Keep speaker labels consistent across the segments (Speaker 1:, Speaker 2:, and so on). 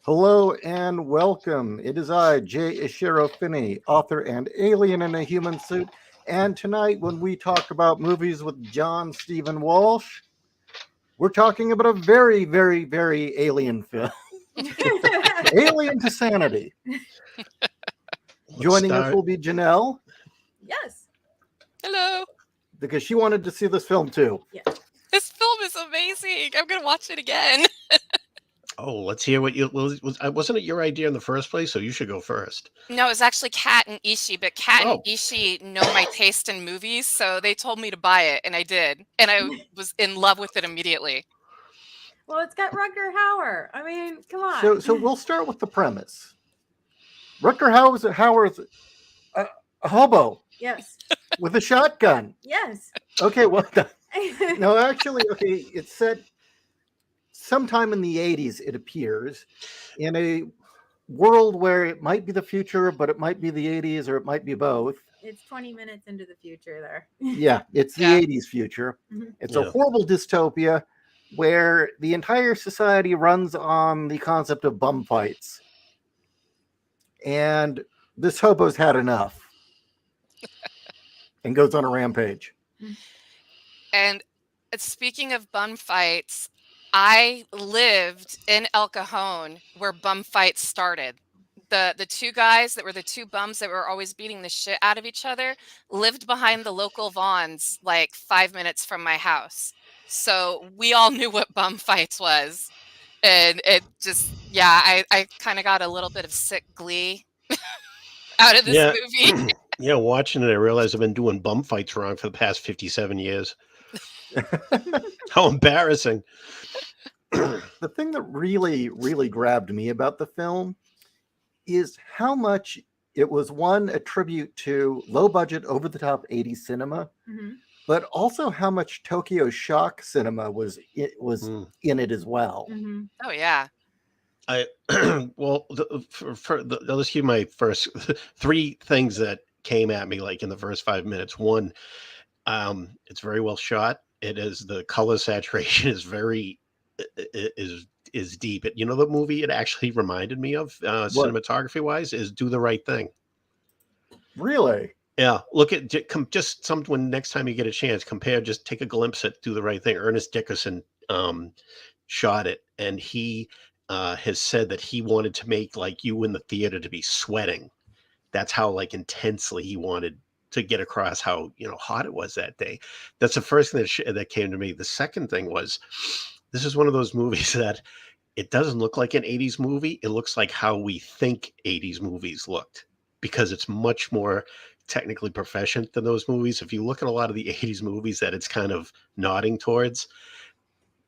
Speaker 1: Hello and welcome. It is I, J.Ishiro Finney, author and alien in a human suit. And tonight, when we talk about movies with John Stephen Walsh, we're talking about a very, very, very alien film. Alien to Sanity. Joining us will be Janelle.
Speaker 2: Yes.
Speaker 3: Hello.
Speaker 1: Because she wanted to see this film too.
Speaker 2: Yes.
Speaker 3: This film is amazing. I'm going to watch it again.
Speaker 4: Oh, let's hear what you wasn't it your idea in the first place? So you should go first.
Speaker 3: No, it was actually Kat and Ishi, but Kat and Ishi know my taste in movies, so they told me to buy it, and I did. And I was in love with it immediately.
Speaker 2: Well, it's got Rutger Hauer. I mean, come on.
Speaker 1: So we'll start with the premise. Rutger Hauer's a hobo.
Speaker 2: Yes.
Speaker 1: With a shotgun.
Speaker 2: Yes.
Speaker 1: Okay, well, no, actually, okay, it's set sometime in the 80s, it appears, in a world where it might be the future, but it might be the 80s, or it might be both.
Speaker 2: It's 20 minutes into the future there.
Speaker 1: Yeah, it's the 80s future.
Speaker 2: Mm-hmm.
Speaker 1: It's a horrible dystopia where the entire society runs on the concept of bum fights. And this hobo's had enough. And goes on a rampage.
Speaker 3: And speaking of bum fights, I lived in El Cajon where bum fights started. The two guys that were the two bums that were always beating the shit out of each other lived behind the local Vons, like 5 minutes from my house. So we all knew what bum fights was. And it just, I kind of got a little bit of sick glee out of this movie.
Speaker 4: Yeah, watching it, I realized I've been doing bum fights wrong for the past 57 years. How embarrassing.
Speaker 1: The thing that really, really grabbed me about the film is how much it was, one, a tribute to low budget, over the top 80s cinema, but also how much Tokyo Shock cinema was in it as well.
Speaker 2: Mm-hmm.
Speaker 3: Oh, yeah.
Speaker 4: Let's give my first three things that came at me like in the first 5 minutes. One, it's very well shot. It is, the color saturation is very is deep. You know, the movie it actually reminded me of cinematography wise is Do the Right Thing.
Speaker 1: Really?
Speaker 4: Yeah, look at just when next time you get a chance, just take a glimpse at Do the Right Thing. Ernest Dickerson shot it, and he has said that he wanted to make like you in the theater to be sweating. That's how like intensely he wanted to get across how, you know, hot it was that day. That's the first thing that came to me. The second thing was, this is one of those movies that it doesn't look like an 80s movie. It looks like how we think 80s movies looked, because it's much more technically proficient than those movies. If you look at a lot of the 80s movies that it's kind of nodding towards,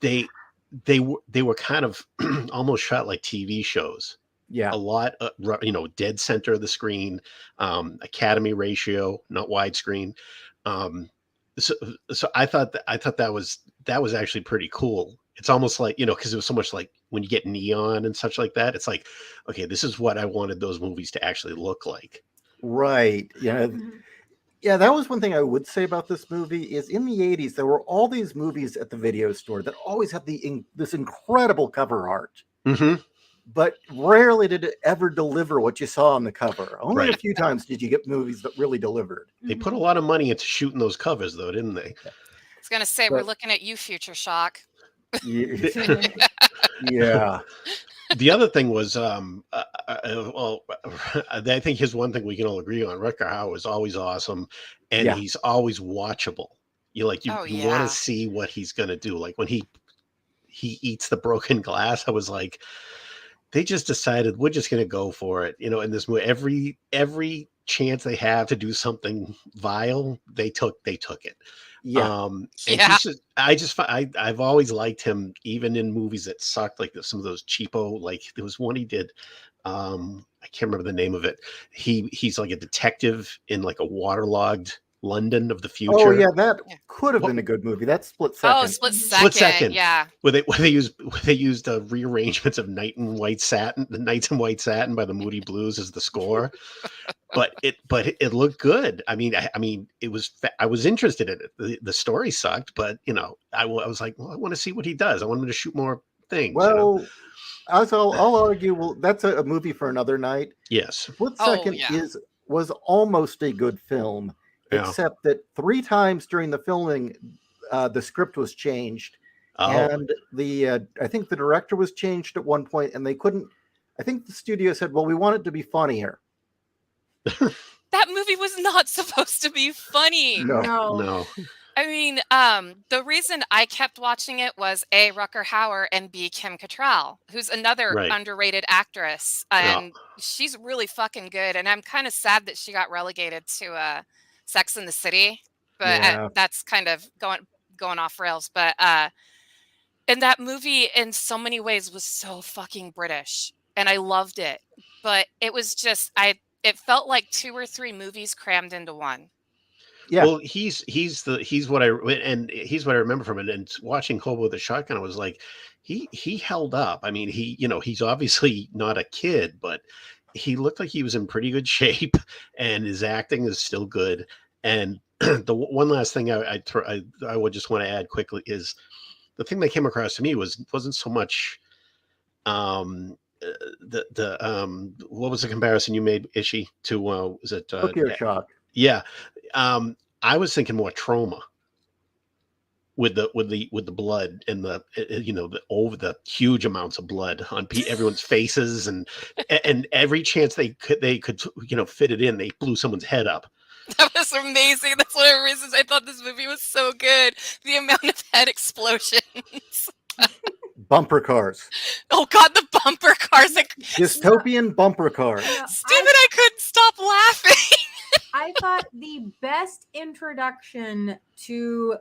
Speaker 4: they were kind of almost shot like TV shows.
Speaker 1: Yeah,
Speaker 4: a lot, dead center of the screen, Academy ratio, not widescreen. So I thought that was actually pretty cool. It's almost like, you know, because it was so much like when you get neon and such like that. It's like, okay, this is what I wanted those movies to actually look like.
Speaker 1: Right. Yeah. Yeah, that was one thing I would say about this movie is in the 80s, there were all these movies at the video store that always had this incredible cover art.
Speaker 4: Mm-hmm.
Speaker 1: But rarely did it ever deliver what you saw on the cover. Only a few times did you get movies that really delivered.
Speaker 4: They put a lot of money into shooting those covers, though, didn't they?
Speaker 3: I was going to say, we're looking at you, Future Shock.
Speaker 1: Yeah.
Speaker 4: The other thing was, I think here's one thing we can all agree on. Rutger Hauer is always awesome, and he's always watchable. You want to see what he's going to do. Like when he eats the broken glass, I was like, they just decided we're just going to go for it. You know, in this movie, every chance they have to do something vile, they took it.
Speaker 1: Yeah.
Speaker 4: I've always liked him, even in movies that sucked, like some of those cheapo, like there was one he did. I can't remember the name of it. He's like a detective in like a waterlogged London of the future.
Speaker 1: Oh yeah, that could have been a good movie. That's Split Second.
Speaker 3: Oh, Split Second. Yeah.
Speaker 4: Where they used rearrangements of Knights in White Satin by the Moody Blues as the score. but it looked good. I mean, I was interested in it. The story sucked, but you know, I was like, well, I want to see what he does. I want him to shoot more things.
Speaker 1: Well, I'll argue. Well, that's a movie for another night.
Speaker 4: Yes.
Speaker 1: Split
Speaker 3: Oh,
Speaker 1: Second
Speaker 3: yeah.
Speaker 1: was almost a good film,
Speaker 4: Yeah.
Speaker 1: except that 3 times during the filming, the script was changed,
Speaker 4: Oh,
Speaker 1: and I think the director was changed at one point, and they couldn't. I think the studio said, "Well, we want it to be funnier."
Speaker 3: That movie was not supposed to be funny.
Speaker 1: No.
Speaker 4: no.
Speaker 3: I mean, the reason I kept watching it was A, Rucker Hauer, and B, Kim Cattrall, who's another
Speaker 4: Right.
Speaker 3: underrated actress,
Speaker 4: Yeah.
Speaker 3: and she's really fucking good. And I'm kind of sad that she got relegated to Sex and the City, but
Speaker 1: Yeah.
Speaker 3: that's kind of going off rails. But and that movie, in so many ways, was so fucking British, and I loved it. But it was just it felt like 2 or 3 movies crammed into one.
Speaker 1: Yeah.
Speaker 4: Well, he's what I remember from it. And watching Hobo with a Shotgun, I was like, he held up. I mean, he's obviously not a kid, but he looked like he was in pretty good shape, and his acting is still good. And the one last thing I would just want to add quickly is the thing that came across to me wasn't so much what was the comparison you made, Ishi, to was it
Speaker 1: Tokyo Shock.
Speaker 4: yeah. I was thinking more trauma with the blood and the huge amounts of blood on everyone's faces, and every chance they could fit it in, they blew someone's head up.
Speaker 3: That was amazing. That's one of the reasons I thought this movie was so good. The amount of head explosions.
Speaker 1: Bumper cars.
Speaker 3: Oh God, the bumper cars.
Speaker 1: Dystopian bumper cars.
Speaker 3: Stupid, I couldn't stop laughing.
Speaker 2: I thought the best introduction to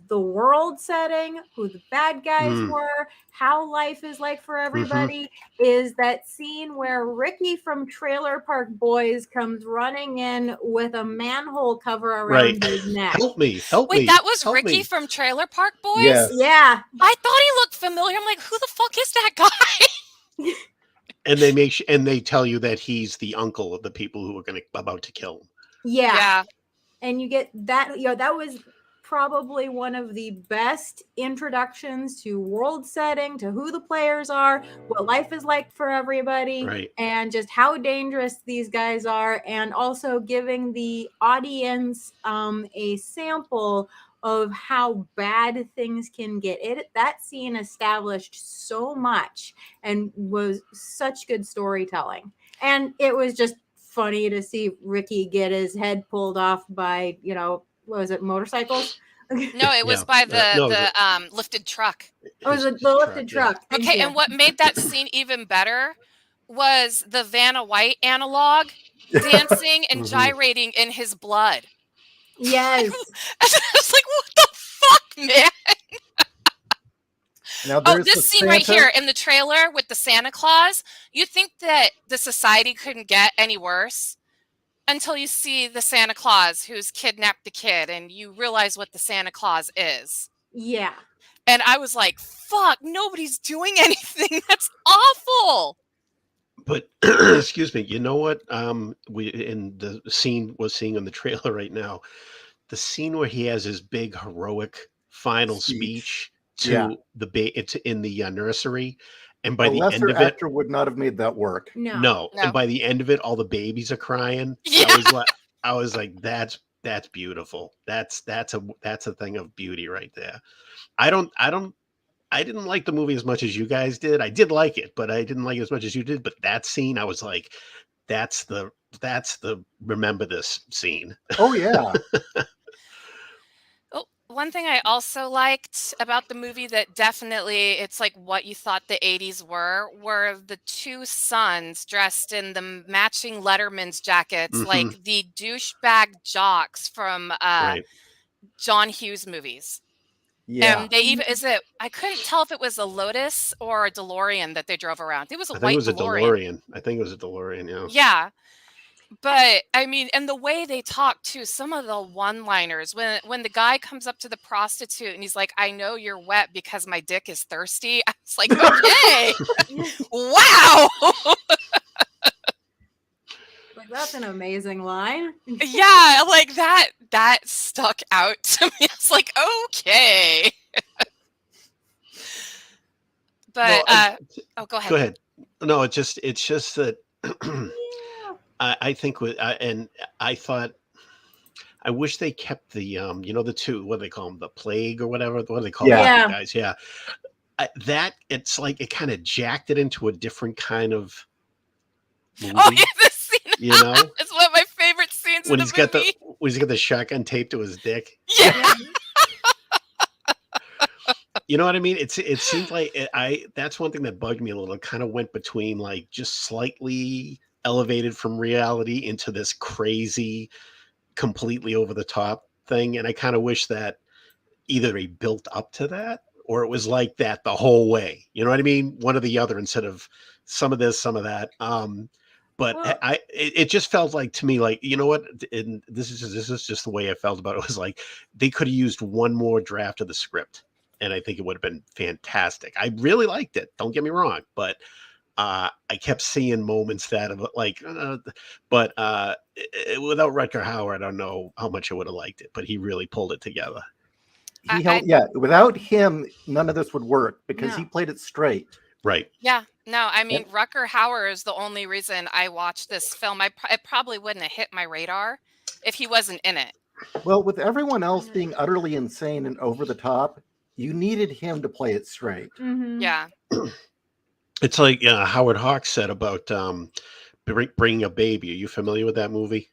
Speaker 2: the world setting, who the bad guys were, how life is like for everybody, is that scene where Ricky from Trailer Park Boys comes running in with a manhole cover around his neck.
Speaker 4: Help me.
Speaker 3: Wait, that was Ricky from Trailer Park Boys?
Speaker 1: Yes.
Speaker 2: Yeah.
Speaker 3: I thought he looked familiar. I'm like, who the fuck is that guy?
Speaker 4: And they tell you that he's the uncle of the people who are about to kill him.
Speaker 2: Yeah. And you get that, that was probably one of the best introductions to world setting, to who the players are, what life is like for everybody, and just how dangerous these guys are, and also giving the audience a sample of how bad things can get. That scene established so much and was such good storytelling. And it was just funny to see Ricky get his head pulled off by, what was it, motorcycles?
Speaker 3: No, it was by the lifted truck.
Speaker 2: It was the lifted truck.
Speaker 3: Okay, and what made that scene even better was the Vanna White analog dancing and gyrating in his blood.
Speaker 2: Yes.
Speaker 3: I was like, what the fuck, man?
Speaker 1: Now,
Speaker 3: this scene right here in the trailer with the Santa Claus, you think that the society couldn't get any worse until you see the Santa Claus who's kidnapped the kid, and you realize what the Santa Claus is.
Speaker 2: Yeah.
Speaker 3: And I was like, fuck, nobody's doing anything. That's awful.
Speaker 4: But excuse me, you know what? We in the scene we're seeing in the trailer right now, the scene where he has his big heroic final speech to it's in the nursery, and by the end of it,
Speaker 1: actor would not have made that work.
Speaker 2: No.
Speaker 4: And by the end of it, all the babies are crying.
Speaker 3: Yeah.
Speaker 4: I was like, that's beautiful. That's a thing of beauty right there. I didn't like the movie as much as you guys did. I did like it, but I didn't like it as much as you did. But that scene, I was like, that's the remember this scene.
Speaker 1: Oh yeah.
Speaker 3: One thing I also liked about the movie that definitely it's like what you thought the 80s were the two sons dressed in the matching Letterman's jackets, like the douchebag jocks from John Hughes movies.
Speaker 1: Yeah.
Speaker 3: And they even I couldn't tell if it was a Lotus or a DeLorean that they drove around. It was a white DeLorean.
Speaker 4: I think it was a DeLorean, yeah.
Speaker 3: Yeah. But I mean, and the way they talk too, some of the one-liners when the guy comes up to the prostitute and he's like, "I know you're wet because my dick is thirsty." I was like, "Okay, wow."
Speaker 2: Like, that's an amazing line.
Speaker 3: Yeah, like that stuck out to me. It's like, okay. But
Speaker 4: Well,
Speaker 3: oh, go ahead.
Speaker 4: go ahead. No, it's just that
Speaker 2: Yeah.
Speaker 4: I think and I thought I wish they kept the the two, what do they call them, the plague or whatever. What do they call
Speaker 1: Yeah.
Speaker 4: those
Speaker 2: Yeah.
Speaker 4: guys? Yeah, that it's like it kind of jacked it into a different kind of movie.
Speaker 3: Oh yeah, this scene.
Speaker 4: You know,
Speaker 3: It's one of my favorite scenes
Speaker 4: when
Speaker 3: in
Speaker 4: he's
Speaker 3: the
Speaker 4: got
Speaker 3: movie.
Speaker 4: the shotgun taped to his dick.
Speaker 3: Yeah.
Speaker 2: Yeah.
Speaker 4: You know what I mean? It seems like that's one thing that bugged me a little. It kind of went between like just slightly elevated from reality into this crazy, completely over the top thing. And I kind of wish that either they built up to that or it was like that the whole way. You know what I mean? One or the other instead of some of this, some of that. But
Speaker 2: Well,
Speaker 4: it just felt like to me like, you know what? And this is just the way I felt about it. It was like they could have used one more draft of the script, and I think it would have been fantastic. I really liked it. Don't get me wrong, but I kept seeing moments that of like, without Rutger Hauer, I don't know how much I would have liked it, but he really pulled it together.
Speaker 1: He held, yeah. Without him, none of this would work because he
Speaker 2: No.
Speaker 1: played it straight.
Speaker 4: Right.
Speaker 3: Yeah. No, I mean,
Speaker 1: Yep.
Speaker 3: Rutger Hauer is the only reason I watched this film. It probably wouldn't have hit my radar if he wasn't in it.
Speaker 1: Well, with everyone else being utterly insane and over the top, you needed him to play it straight.
Speaker 2: Mhm.
Speaker 3: Yeah.
Speaker 4: It's like Howard Hawks said about bringing a baby. Are you familiar with that movie?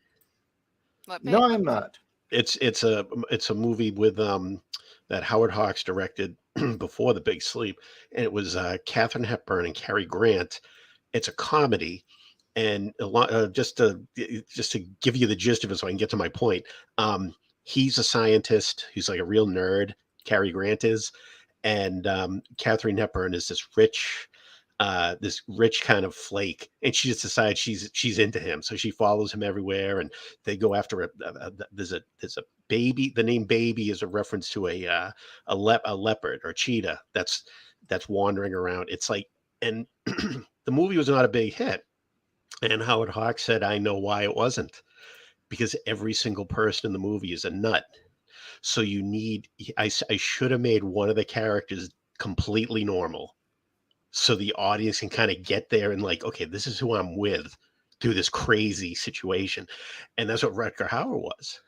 Speaker 3: What,
Speaker 1: No,
Speaker 3: babe?
Speaker 1: I'm not.
Speaker 4: It's a movie with that Howard Hawks directed before The Big Sleep, and it was Katharine Hepburn and Cary Grant. It's a comedy, and a lot, just to give you the gist of it, so I can get to my point. He's a scientist. He's like a real nerd. Cary Grant is, and Katharine Hepburn is this rich kind of flake, and she just decides she's into him, so she follows him everywhere, and they go after there's a baby. The name Baby is a reference to a leopard or cheetah that's wandering around. It's like, and the movie was not a big hit, and Howard Hawks said, I know why it wasn't, because every single person in the movie is a nut. So you need, I should have made one of the characters completely normal, so the audience can kind of get there and like, okay, this is who I'm with through this crazy situation. And that's what Rutger Hauer was.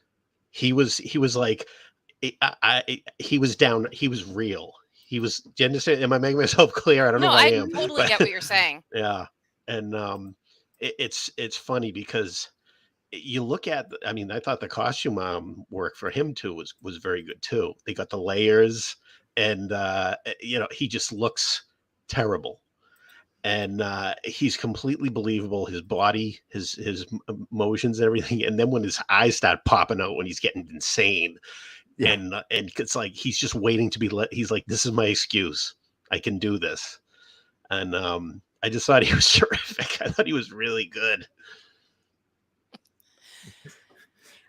Speaker 4: He was like, he was down. He was real. He was, do you understand? Am I making myself clear? I don't
Speaker 3: No,
Speaker 4: know if I
Speaker 3: I
Speaker 4: am.
Speaker 3: totally get what you're saying.
Speaker 4: Yeah. And it's funny because you look at, I mean, I thought the costume work for him too was very good too. They got the layers, and he just looks terrible, and he's completely believable. His body, his emotions, and everything. And then when his eyes start popping out when he's getting insane,
Speaker 1: Yeah.
Speaker 4: and it's like he's just waiting to be he's like, this is my excuse. I can do this. And I just thought he was terrific. I thought he was really good.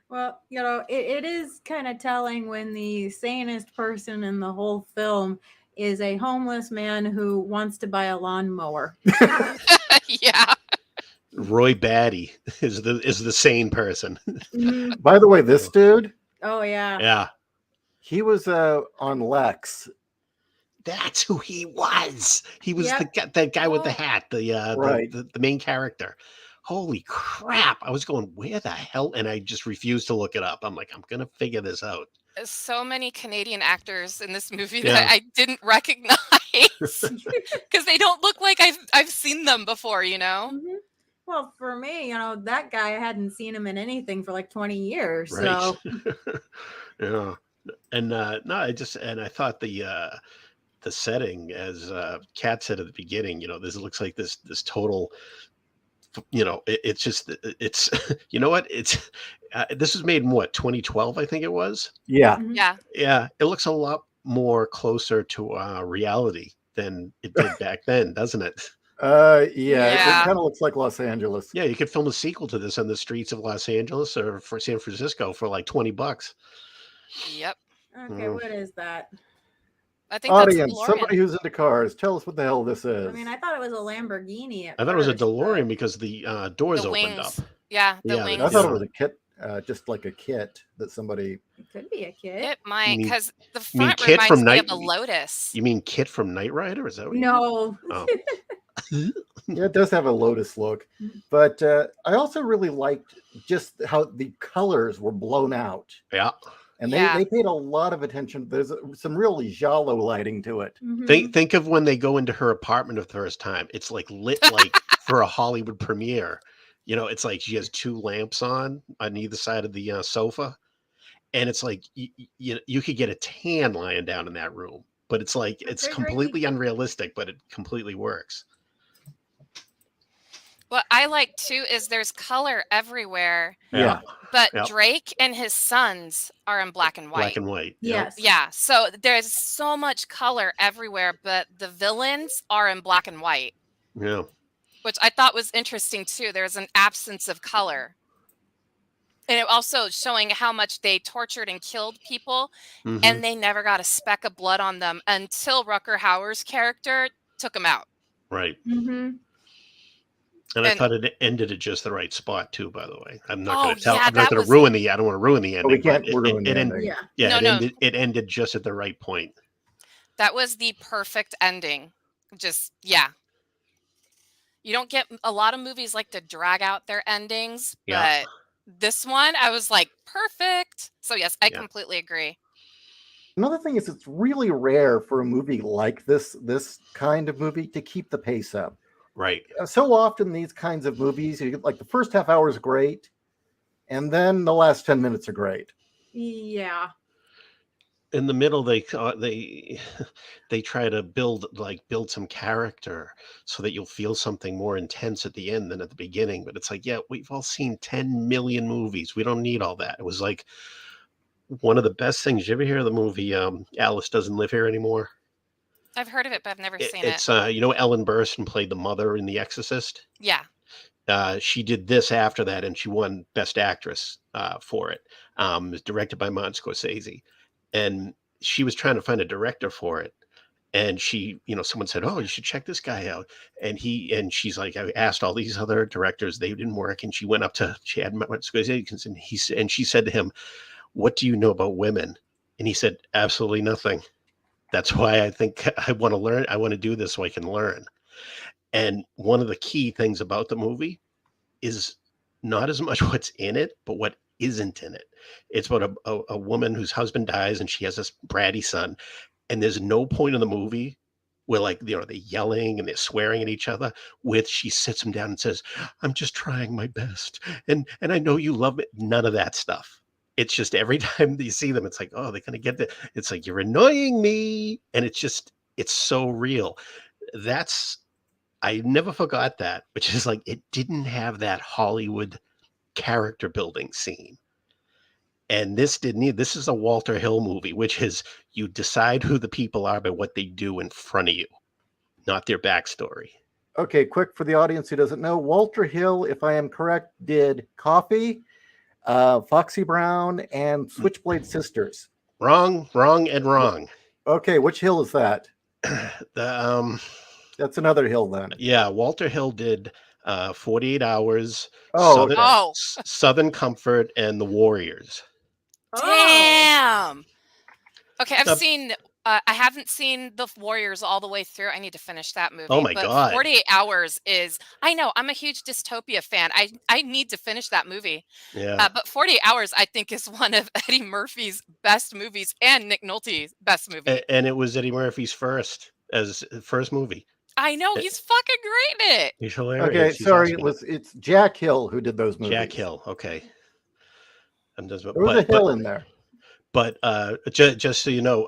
Speaker 2: Well, it is kind of telling when the sanest person in the whole film is a homeless man who wants to buy a lawnmower.
Speaker 3: Yeah.
Speaker 4: Roy Batty is the sane person.
Speaker 2: Mhm.
Speaker 1: By the way, this dude,
Speaker 2: Oh yeah.
Speaker 4: Yeah.
Speaker 1: he was on Lex.
Speaker 4: That's who he was. He was
Speaker 2: Yep.
Speaker 4: that guy with the
Speaker 2: Well,
Speaker 4: hat,
Speaker 1: Right.
Speaker 4: the main character. Holy crap. I was going, where the hell? And I just refused to look it up. I'm like, I'm going to figure this out.
Speaker 3: So many Canadian actors in this movie
Speaker 4: Yeah.
Speaker 3: that I didn't recognize because they don't look like I've seen them before,
Speaker 2: Mhm. Well, for me, that guy, I hadn't seen him in anything for like 20 years.
Speaker 4: Right.
Speaker 2: So
Speaker 4: Yeah. And no, I thought the setting, as Kat said at the beginning, this looks like this total, it's just, it's, you know what? It's, this was made in what, 2012, I think it was.
Speaker 1: Yeah.
Speaker 2: Mhm.
Speaker 3: Yeah.
Speaker 4: Yeah. It looks a lot more closer to reality than it did back then, doesn't it?
Speaker 1: Yeah.
Speaker 3: Yeah.
Speaker 1: It kind of looks like Los Angeles.
Speaker 4: Yeah. You could film a sequel to this on the streets of Los Angeles or for San Francisco for like $20.
Speaker 3: Yep.
Speaker 2: Okay, what is that?
Speaker 3: I think that's a
Speaker 1: Audience,
Speaker 3: DeLorean.
Speaker 1: somebody who's into cars, tell us what the hell this is.
Speaker 2: I mean, I thought it was a Lamborghini.
Speaker 4: I thought it was a
Speaker 2: first, but-
Speaker 4: DeLorean because the doors
Speaker 3: The
Speaker 4: opened
Speaker 3: wings.
Speaker 4: up.
Speaker 3: Yeah, the
Speaker 4: Yeah,
Speaker 3: wings.
Speaker 1: I thought it was a kit. just like a kit that somebody.
Speaker 2: It could be a kid.
Speaker 3: It might,
Speaker 4: mean-
Speaker 3: because the
Speaker 4: you mean
Speaker 3: front
Speaker 4: Kit from
Speaker 3: reminds me of
Speaker 4: Night-
Speaker 3: a lotus.
Speaker 4: You mean Kit from Knight Rider? Is that what
Speaker 2: No.
Speaker 4: Oh.
Speaker 1: Yeah, it does have a lotus look, but I also really liked just how the colors were blown out,
Speaker 4: Yeah.
Speaker 1: and
Speaker 3: Yeah.
Speaker 1: they paid a lot of attention. There's some really giallo lighting to it.
Speaker 2: Mhm.
Speaker 4: Think of when they go into her apartment the first time. It's like lit like for a Hollywood premiere. You know, it's like she has 2 lamps on either side of the sofa, and it's like you could get a tan lying down in that room, but it's like it's
Speaker 2: Refrigerator.
Speaker 4: completely unrealistic, but it completely works.
Speaker 3: What I like too is there's color everywhere,
Speaker 1: Yeah.
Speaker 3: but
Speaker 4: Yep.
Speaker 3: Drake and his sons are in black and white.
Speaker 4: Black and white. Yep.
Speaker 2: Yes.
Speaker 3: Yeah, so there's so much color everywhere, but the villains are in black and white,
Speaker 4: Yeah.
Speaker 3: which I thought was interesting too. There's an absence of color. And it also showing how much they tortured and killed people,
Speaker 4: Mhm.
Speaker 3: and they never got a speck of blood on them until Rucker Hauer's character took them out.
Speaker 4: Right.
Speaker 2: Mhm.
Speaker 4: And I
Speaker 3: And-
Speaker 4: thought it ended at just the right spot too. By the way, I'm not
Speaker 3: Oh,
Speaker 4: going to tell.
Speaker 3: yeah,
Speaker 4: I'm not
Speaker 3: that
Speaker 4: going
Speaker 3: was-
Speaker 4: to ruin the. I don't want to ruin the ending.
Speaker 1: we can't
Speaker 4: but
Speaker 1: ruin the
Speaker 4: it
Speaker 1: ending.
Speaker 2: Yeah.
Speaker 4: Yeah,
Speaker 3: No,
Speaker 4: it
Speaker 3: no.
Speaker 4: ended. It ended just at the right point.
Speaker 3: That was the perfect ending. Just, yeah. You don't get a lot of movies like to drag out their endings,
Speaker 4: Yeah.
Speaker 3: but this one, I was like, perfect. So, yes, I
Speaker 4: Yeah.
Speaker 3: completely agree.
Speaker 1: Another thing is it's really rare for a movie like this kind of movie to keep the pace up.
Speaker 4: Right.
Speaker 1: So often these kinds of movies, you get, like the first half hour is great, and then the last 10 minutes are great.
Speaker 2: Yeah.
Speaker 4: In the middle, they they try to build some character so that you'll feel something more intense at the end than at the beginning. But it's like, yeah, we've all seen 10 million movies. We don't need all that. It was like one of the best things. You ever hear of the movie Alice Doesn't Live Here Anymore?
Speaker 3: I've heard of it, but I've never seen
Speaker 4: It's
Speaker 3: it.
Speaker 4: you know, Ellen Burstyn played the mother in The Exorcist.
Speaker 3: Yeah.
Speaker 4: She did this after that, and she won Best Actress for it. It was directed by Martin Scorsese, and she was trying to find a director for it. And she, you know, someone said, "Oh, you should check this guy out." And she's like, I asked all these other directors, they didn't work. And she went up to, she had Martin Scorsese, and she said to him, "What do you know about women?" And he said, "Absolutely nothing. That's why I think I want to learn. I want to do this so I can learn." And one of the key things about the movie is not as much what's in it, but what isn't in it. It's about a woman whose husband dies and she has this bratty son. And there's no point in the movie where, like, you know, they're yelling and they're swearing at each other. With she sits him down and says, "I'm just trying my best. And I know you love me." None of that stuff. It's just every time you see them, it's like, oh, they're going to get the, it's like, "You're annoying me." And it's just, it's so real. I never forgot that, which is like, it didn't have that Hollywood character building scene. And this didn't either. This is a Walter Hill movie, which is, you decide who the people are by what they do in front of you, not their backstory.
Speaker 1: Okay, quick for the audience who doesn't know, Walter Hill, if I am correct, did Coffee, Foxy Brown, and Switchblade Sisters.
Speaker 4: Wrong.
Speaker 1: Okay, which Hill is that? That's another Hill then.
Speaker 4: Yeah, Walter Hill did 48 Hours,
Speaker 1: Oh,
Speaker 4: Southern,
Speaker 1: okay.
Speaker 3: Oh,
Speaker 4: Southern Comfort, and The Warriors.
Speaker 2: Oh.
Speaker 3: damn. Okay,
Speaker 4: Now-
Speaker 3: I haven't seen The Warriors all the way through. I need to finish that movie.
Speaker 4: Oh my
Speaker 3: but
Speaker 4: God.
Speaker 3: 48 Hours is, I know, I'm a huge dystopia fan. I need to finish that movie.
Speaker 4: Yeah.
Speaker 3: But 48 Hours, I think, is one of Eddie Murphy's best movies and Nick Nolte's best movie.
Speaker 4: And it was Eddie Murphy's first movie.
Speaker 3: I know, he's fucking great in it.
Speaker 4: He's hilarious.
Speaker 1: Okay,
Speaker 4: He's
Speaker 1: sorry,
Speaker 4: awesome.
Speaker 1: it's Jack Hill who did those movies.
Speaker 4: Jack Hill. Okay. I'm just,
Speaker 1: There was a Hill in there.
Speaker 4: But just so you know,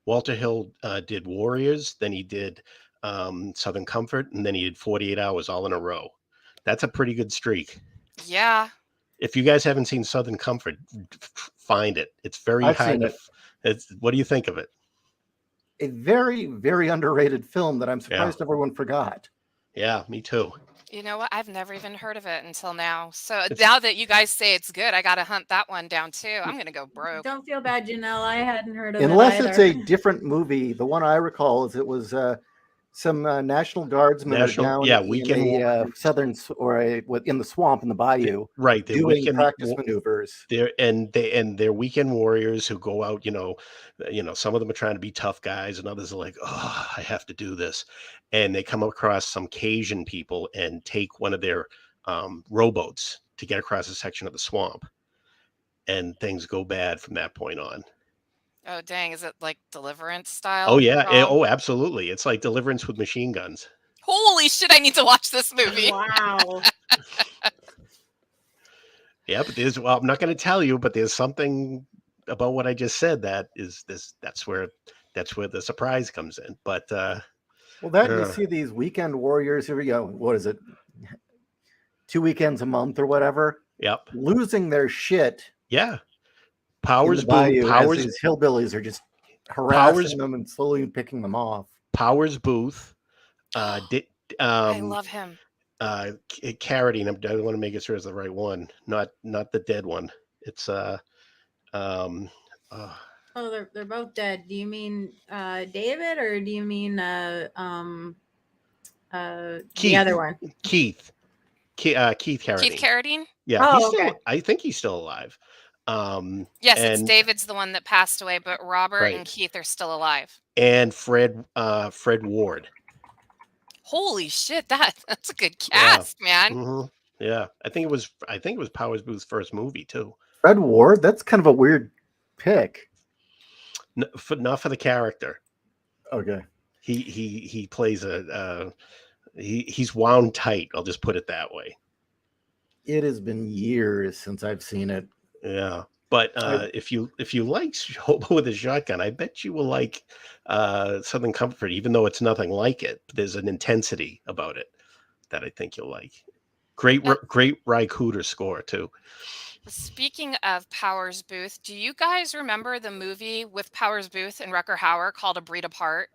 Speaker 4: Walter Hill did Warriors, then he did Southern Comfort, and then he did 48 Hours all in a row. That's a pretty good streak.
Speaker 3: Yeah.
Speaker 4: If you guys haven't seen Southern Comfort, find it. It's very
Speaker 1: I've
Speaker 4: high.
Speaker 1: seen it.
Speaker 4: What do you think of it?
Speaker 1: A very, very underrated film that I'm surprised everyone forgot.
Speaker 4: Yeah, me too.
Speaker 3: You know what? I've never even heard of it until now. So now that you guys say it's good, I got to hunt that one down too. I'm going to go broke.
Speaker 2: Don't feel bad, Janelle. I hadn't heard of
Speaker 1: Unless
Speaker 2: it
Speaker 1: it's
Speaker 2: either.
Speaker 1: a different movie. The one I recall is it was some National Guardsmen are down in
Speaker 4: weekend
Speaker 1: a
Speaker 4: warriors.
Speaker 1: southern in the swamp in the bayou,
Speaker 4: Right, they're
Speaker 1: doing
Speaker 4: weekend
Speaker 1: practice maneuvers.
Speaker 4: they're weekend warriors who go out, some of them are trying to be tough guys and others are like, "Oh, I have to do this." And they come across some Cajun people and take one of their rowboats to get across a section of the swamp. And things go bad from that point on.
Speaker 3: Oh, dang. Is it like Deliverance
Speaker 4: Oh
Speaker 3: style?
Speaker 4: yeah,
Speaker 3: Rob?
Speaker 4: oh absolutely. It's like Deliverance with machine guns.
Speaker 3: Holy shit, I need to watch this movie.
Speaker 2: Wow.
Speaker 4: Yeah, but I'm not going to tell you, but there's something about what I just said that's where the surprise comes in. But
Speaker 1: Well, that and you see these weekend warriors. Here we go. What is it? 2 weekends a month or whatever.
Speaker 4: Yep.
Speaker 1: Losing their shit.
Speaker 4: Yeah.
Speaker 1: In
Speaker 4: Powers
Speaker 1: the bayou as
Speaker 4: Powers
Speaker 1: these hillbillies are just harassing them and slowly picking them off.
Speaker 4: Powers Booth.
Speaker 3: I love him.
Speaker 4: Carradine. I want to make it sure it's the right one, not the dead one. It's
Speaker 2: Oh, they're both dead. Do you mean David or do you mean the other one?
Speaker 4: Keith Carradine.
Speaker 3: Keith Carradine?
Speaker 4: Yeah,
Speaker 2: Oh, okay.
Speaker 4: I think he's still alive.
Speaker 3: Yes, it's David's the one that passed away, but Robert
Speaker 4: Right.
Speaker 3: and Keith are still alive.
Speaker 4: And Fred Ward.
Speaker 3: Holy shit, that's a good cast, man.
Speaker 4: Mm-hmm. Yeah, I think it was Powers Booth's first movie too.
Speaker 1: Fred Ward, that's kind of a weird pick.
Speaker 4: Not for the character.
Speaker 1: Okay.
Speaker 4: He plays he's wound tight. I'll just put it that way. It
Speaker 1: has been years since I've seen it.
Speaker 4: Yeah, but if you like Hobo with a Shotgun, I bet you will like Southern Comfort, even though it's nothing like it. There's an intensity about it that I think you'll like. Great Ry Cooder score too.
Speaker 3: Speaking of Powers Booth, do you guys remember the movie with Powers Booth and Rutger Hauer called A Breed Apart?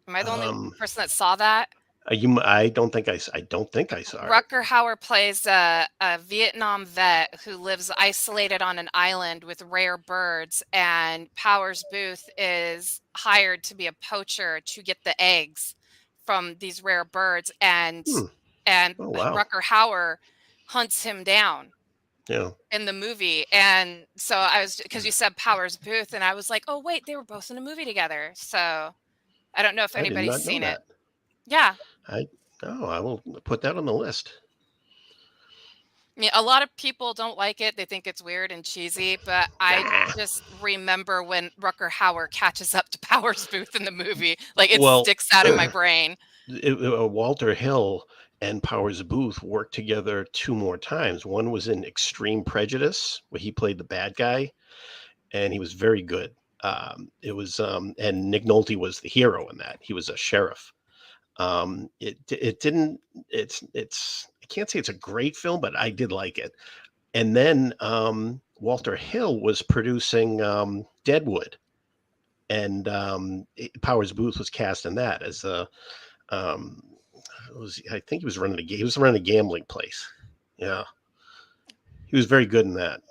Speaker 3: Am I the only person that saw that?
Speaker 4: I don't think I saw it.
Speaker 3: Rutger Hauer plays a Vietnam vet who lives isolated on an island with rare birds, and Powers Booth is hired to be a poacher to get the eggs from these rare birds, and Rutger Hauer hunts him down.
Speaker 4: Yeah.
Speaker 3: In the movie. And so I was, because you said Powers Booth, and I was like, oh wait, they were both in a movie together. So I don't know if anybody's seen it. Yeah.
Speaker 4: I will put that on the list.
Speaker 3: I mean, a lot of people don't like it. They think it's weird and cheesy, but I just remember when Rutger Hauer catches up to Powers Booth in the movie. Like it sticks out in my brain.
Speaker 4: Walter Hill and Powers Booth worked together 2 more times. One was in Extreme Prejudice, where he played the bad guy, and he was very good. And Nick Nolte was the hero in that. He was a sheriff. I can't say it's a great film, but I did like it. And then Walter Hill was producing Deadwood, and Powers Booth was cast in that as a I think he was running a gambling place. Yeah, he was very good in that.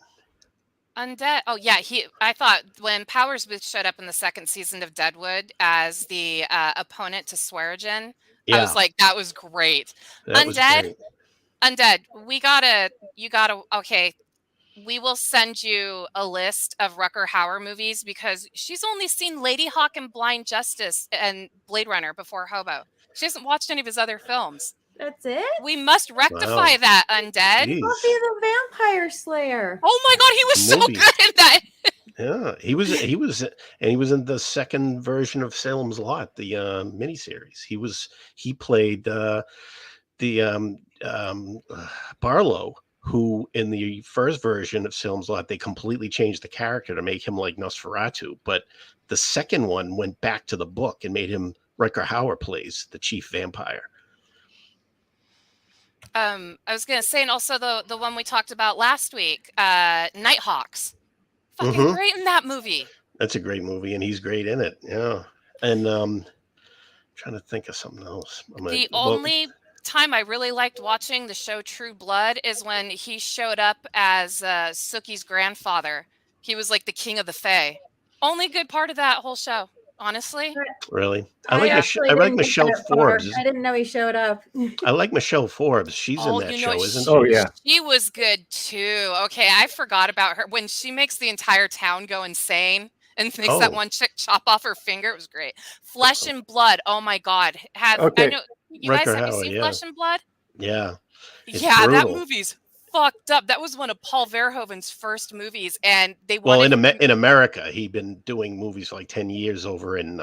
Speaker 3: Undead. Oh yeah, I thought when Powers Booth showed up in the second season of Deadwood as the opponent to Swearingen, I was like, that was great. Undead. Okay, we will send you a list of Rutger Hauer movies because she's only seen Lady Hawk and Blind Justice and Blade Runner before Hobo. She hasn't watched any of his other films.
Speaker 2: That's it?
Speaker 3: We must rectify that, Undead.
Speaker 2: Buffy the Vampire Slayer.
Speaker 3: Oh my god, he was so good in that.
Speaker 4: Yeah, he was in the second version of Salem's Lot, the miniseries. He played Barlow, who in the first version of Salem's Lot, they completely changed the character to make him like Nosferatu. But the second one went back to the book and made him Rutger Hauer plays the chief vampire.
Speaker 3: I was gonna say, and also the one we talked about last week, Nighthawks. Fucking great in that movie.
Speaker 4: That's a great movie, and he's great in it. Yeah, and trying to think of something else.
Speaker 3: The only time I really liked watching the show True Blood is when he showed up as Sookie's grandfather. He was like the king of the Fae. Only good part of that whole show. honestly.
Speaker 4: Really?
Speaker 2: I actually
Speaker 4: I like
Speaker 2: didn't get
Speaker 4: Michelle
Speaker 2: that far.
Speaker 4: Forbes.
Speaker 2: I didn't know he showed up.
Speaker 4: I like Michelle Forbes. She's in
Speaker 3: Oh,
Speaker 4: that
Speaker 3: you know,
Speaker 4: show, isn't
Speaker 1: Oh
Speaker 4: she?
Speaker 1: yeah.
Speaker 3: she was good too. Okay, I forgot about her when she makes the entire town go insane and makes that
Speaker 4: Oh,
Speaker 3: one chick chop off her finger. It was great. Flesh and Blood. Oh my God. I
Speaker 1: Okay.
Speaker 3: know you guys,
Speaker 4: Rucker
Speaker 3: have you
Speaker 4: Hauer,
Speaker 3: seen
Speaker 4: yeah.
Speaker 3: Flesh and Blood?
Speaker 4: Yeah. It's
Speaker 3: Yeah, that
Speaker 4: brutal.
Speaker 3: movie's fucked up. That was one of Paul Verhoeven's first movies, and they
Speaker 4: Well,
Speaker 3: wanted him to
Speaker 4: in America, he'd been doing movies for like 10 years over in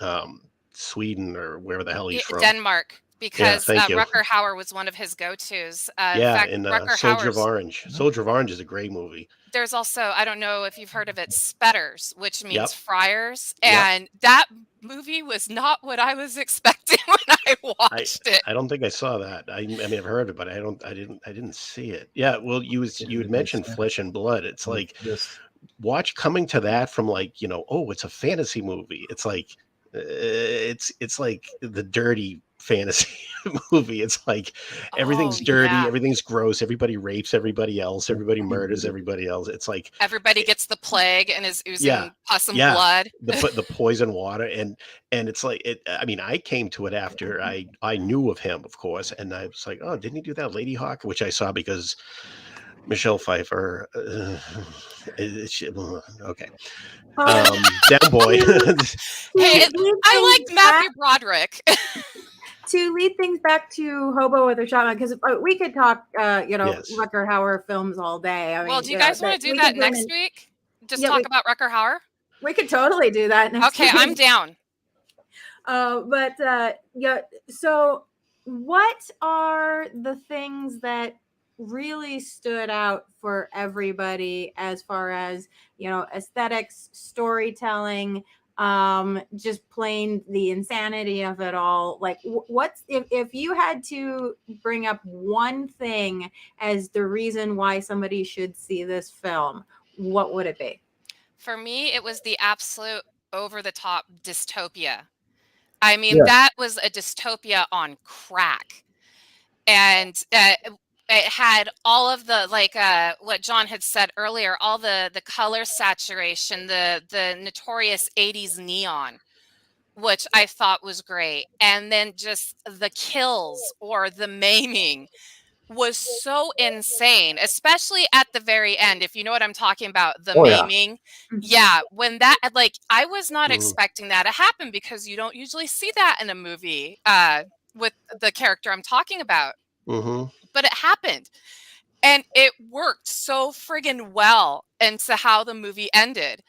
Speaker 4: um, Sweden or wherever the hell he's from.
Speaker 3: Denmark
Speaker 4: Yeah,
Speaker 3: because
Speaker 4: thank you.
Speaker 3: Rucker Hauer was one of his go-tos. In
Speaker 4: Yeah,
Speaker 3: fact,
Speaker 4: in
Speaker 3: Rucker
Speaker 4: Soldier of
Speaker 3: Hauer's
Speaker 4: Orange. Soldier of Orange is a great movie.
Speaker 3: there's also, I don't know if you've heard of it, Spetters, which means
Speaker 4: Yep.
Speaker 3: friars.
Speaker 4: Yep.
Speaker 3: And that movie was not what I was expecting when I watched it.
Speaker 4: I don't think I saw that. I mean, I've heard it, but I didn't see it. Yeah, well, you had mentioned Flesh and Blood. It's like
Speaker 1: This.
Speaker 4: watch coming to that from like, oh, it's a fantasy movie. It's like it's like the dirty fantasy movie. It's like everything's
Speaker 3: Oh,
Speaker 4: dirty,
Speaker 3: yeah.
Speaker 4: everything's gross, everybody rapes everybody else, everybody murders everybody else. It's like
Speaker 3: Everybody gets the plague and is
Speaker 4: yeah,
Speaker 3: oozing pus and
Speaker 4: yeah,
Speaker 3: blood.
Speaker 4: the poison water and it's like it. I mean, I came to it after I knew of him, of course, and I was like, oh, didn't he do that Lady Hawk, which I saw because Michelle Pfeiffer. Okay, down boy.
Speaker 3: Hey,
Speaker 2: To lead
Speaker 3: I
Speaker 2: things
Speaker 3: like Matthew Broderick.
Speaker 2: to lead things back to Hobo with a Shotgun, because we could talk,
Speaker 4: Yes.
Speaker 2: Rucker Hauer films all day. I
Speaker 3: Well,
Speaker 2: mean,
Speaker 3: do you guys want to do
Speaker 2: we
Speaker 3: that
Speaker 2: could bring
Speaker 3: next
Speaker 2: in-
Speaker 3: week? Just
Speaker 2: Yeah,
Speaker 3: talk about Rucker Hauer?
Speaker 2: We could totally do that next
Speaker 3: Okay,
Speaker 2: week.
Speaker 3: I'm down.
Speaker 2: Yeah. So, what are the things that really stood out for everybody as far as aesthetics, storytelling, just plain the insanity of it all? Like, what's if you had to bring up one thing as the reason why somebody should see this film, what would it be?
Speaker 3: For me, it was the absolute over the top dystopia. I mean,
Speaker 1: Yeah.
Speaker 3: that was a dystopia on crack. And it had all of the what John had said earlier, all the color saturation, the notorious 80s neon, which I thought was great. And then just the kills or the maiming was so insane, especially at the very end. If you know what I'm talking about, the
Speaker 1: Oh, yeah.
Speaker 3: maiming. Yeah, when that I was not
Speaker 4: Mhm.
Speaker 3: expecting that to happen because you don't usually see that in a movie with the character I'm talking about.
Speaker 4: Mm-hmm.
Speaker 3: But it happened. And it worked so friggin' well into how the movie ended.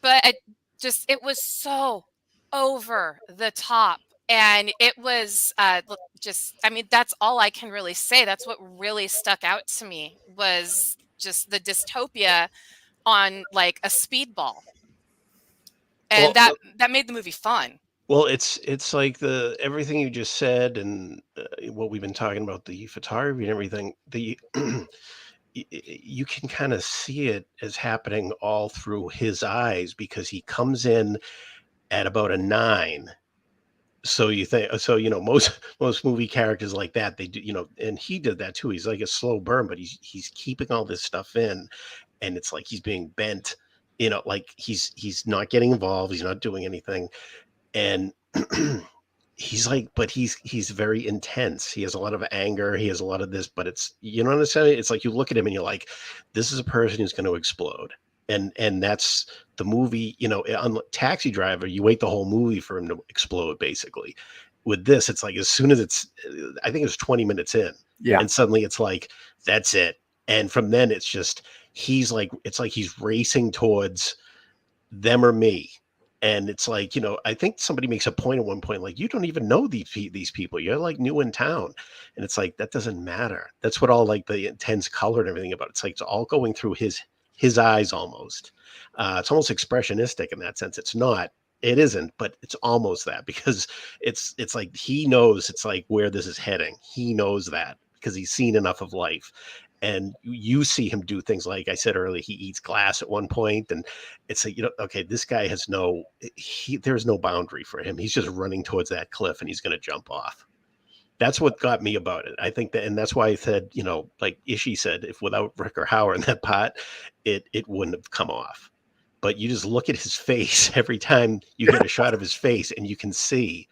Speaker 3: But it was so over the top. And it was I mean, that's all I can really say. That's what really stuck out to me was just the dystopia on like a speedball. And
Speaker 4: Well,
Speaker 3: that made the movie fun.
Speaker 4: well, it's like the everything you just said and what we've been talking about, the photography and everything. You can kind of see it as happening all through his eyes because he comes in at about a 9. So you think most movie characters like that they do, and he did that too. He's like a slow burn, but he's keeping all this stuff in, and it's like he's being bent, like he's not getting involved, he's not doing anything, and he's like, but he's very intense. He has a lot of anger. He has a lot of this, but it's what I'm saying. It's like you look at him and you're like, this is a person who's going to explode. And that's the movie, on Taxi Driver, you wait the whole movie for him to explode, basically. With this, it's like as soon as I think it was 20 minutes in,
Speaker 1: Yeah.
Speaker 4: and suddenly it's like, that's it. And from then it's just, it's like he's racing towards them or me. And it's like, I think somebody makes a point at one point, like, you don't even know these people. You're like new in town. And it's like, that doesn't matter. That's what all like the intense color and everything about. It's like, it's all going through his eyes almost. It's almost expressionistic in that sense. It isn't, but it's almost that because it's like, he knows it's like where this is heading. He knows that because he's seen enough of life. And you see him do things like I said earlier, he eats glass at one point, and it's like, okay, this guy has there's no boundary for him. He's just running towards that cliff and he's going to jump off. That's what got me about it. I think that, and that's why I said, like Ishi said, if without Rucker Hauer in that pot, it wouldn't have come off. but you just look at his face every time you get a shot of his face, and you can see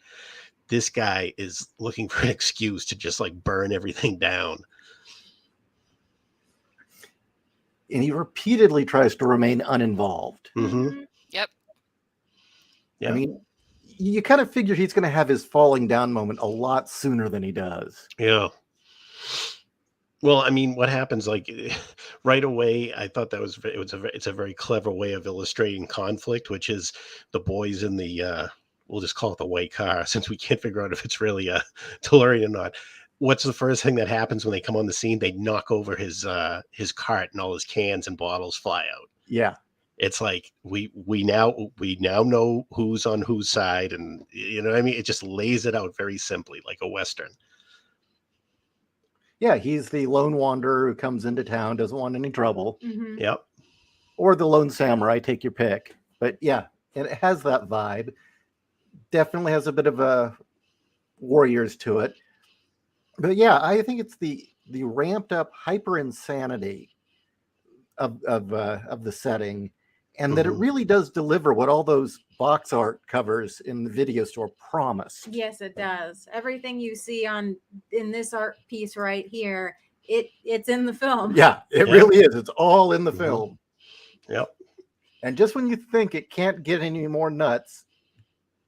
Speaker 4: this guy is looking for an excuse to just like burn everything down.
Speaker 1: And he repeatedly tries to remain uninvolved.
Speaker 4: Mm-hmm.
Speaker 3: Yep.
Speaker 4: Yeah.
Speaker 1: I mean, you kind of figure he's going to have his falling down moment a lot sooner than he does.
Speaker 4: Yeah. Well, I mean, what happens like right away? I thought that it's a very clever way of illustrating conflict, which is the boys in the we'll just call it the white car, since we can't figure out if it's really a DeLorean or not. What's the first thing that happens when they come on the scene? They knock over his cart, and all his cans and bottles fly out.
Speaker 1: Yeah.
Speaker 4: It's like we now know who's on whose side, and you know what I mean. It just lays it out very simply, like a Western.
Speaker 1: Yeah, he's the lone wanderer who comes into town, doesn't want any trouble.
Speaker 2: Mhm.
Speaker 4: Yep.
Speaker 1: Or the lone samurai, take your pick. But yeah, and it has that vibe. Definitely has a bit of a warriors to it. But yeah, I think it's the ramped up hyper insanity of the setting, and that it
Speaker 4: Mhm.
Speaker 1: really does deliver what all those box art covers in the video store promise.
Speaker 2: Yes, it does. Everything you see in this art piece right here, it's in the film.
Speaker 1: Yeah, it
Speaker 4: Yeah.
Speaker 1: really is. It's all in the
Speaker 4: Mhm.
Speaker 1: film.
Speaker 4: Yep.
Speaker 1: And just when you think it can't get any more nuts,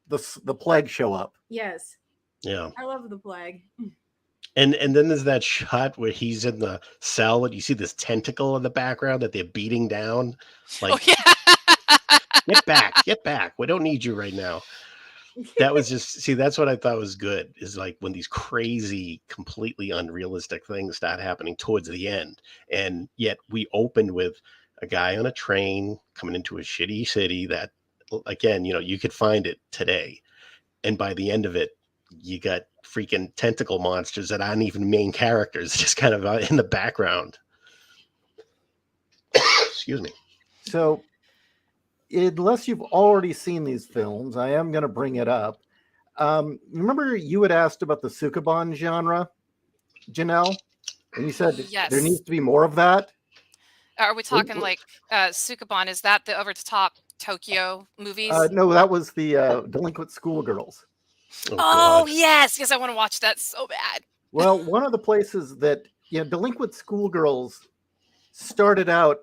Speaker 1: the plague show up.
Speaker 2: Yes.
Speaker 4: Yeah.
Speaker 2: I love the plague.
Speaker 4: And then there's that shot where he's in the cell, and you see this tentacle in the background that they're beating down. Like,
Speaker 3: Oh yeah.
Speaker 4: get back. We don't need you right now. That was just that's what I thought was good, is like when these crazy, completely unrealistic things start happening towards the end. And yet we opened with a guy on a train coming into a shitty city that, again, you know, you could find it today. And by the end of it, you got freaking tentacle monsters that aren't even main characters, just kind of in the background. Excuse me.
Speaker 1: So, unless you've already seen these films, I am going to bring it up. Remember you had asked about the Sukeban genre, Janelle? And you said
Speaker 3: Yes.
Speaker 1: there needs to be more of that?
Speaker 3: Are we talking
Speaker 1: wh-
Speaker 3: like Sukeban? Is that the over the top Tokyo movies?
Speaker 1: No, that was the Delinquent Schoolgirls.
Speaker 3: Oh
Speaker 4: God.
Speaker 3: yes, I want to watch that so bad.
Speaker 1: Well, one of the places that, Delinquent Schoolgirls started out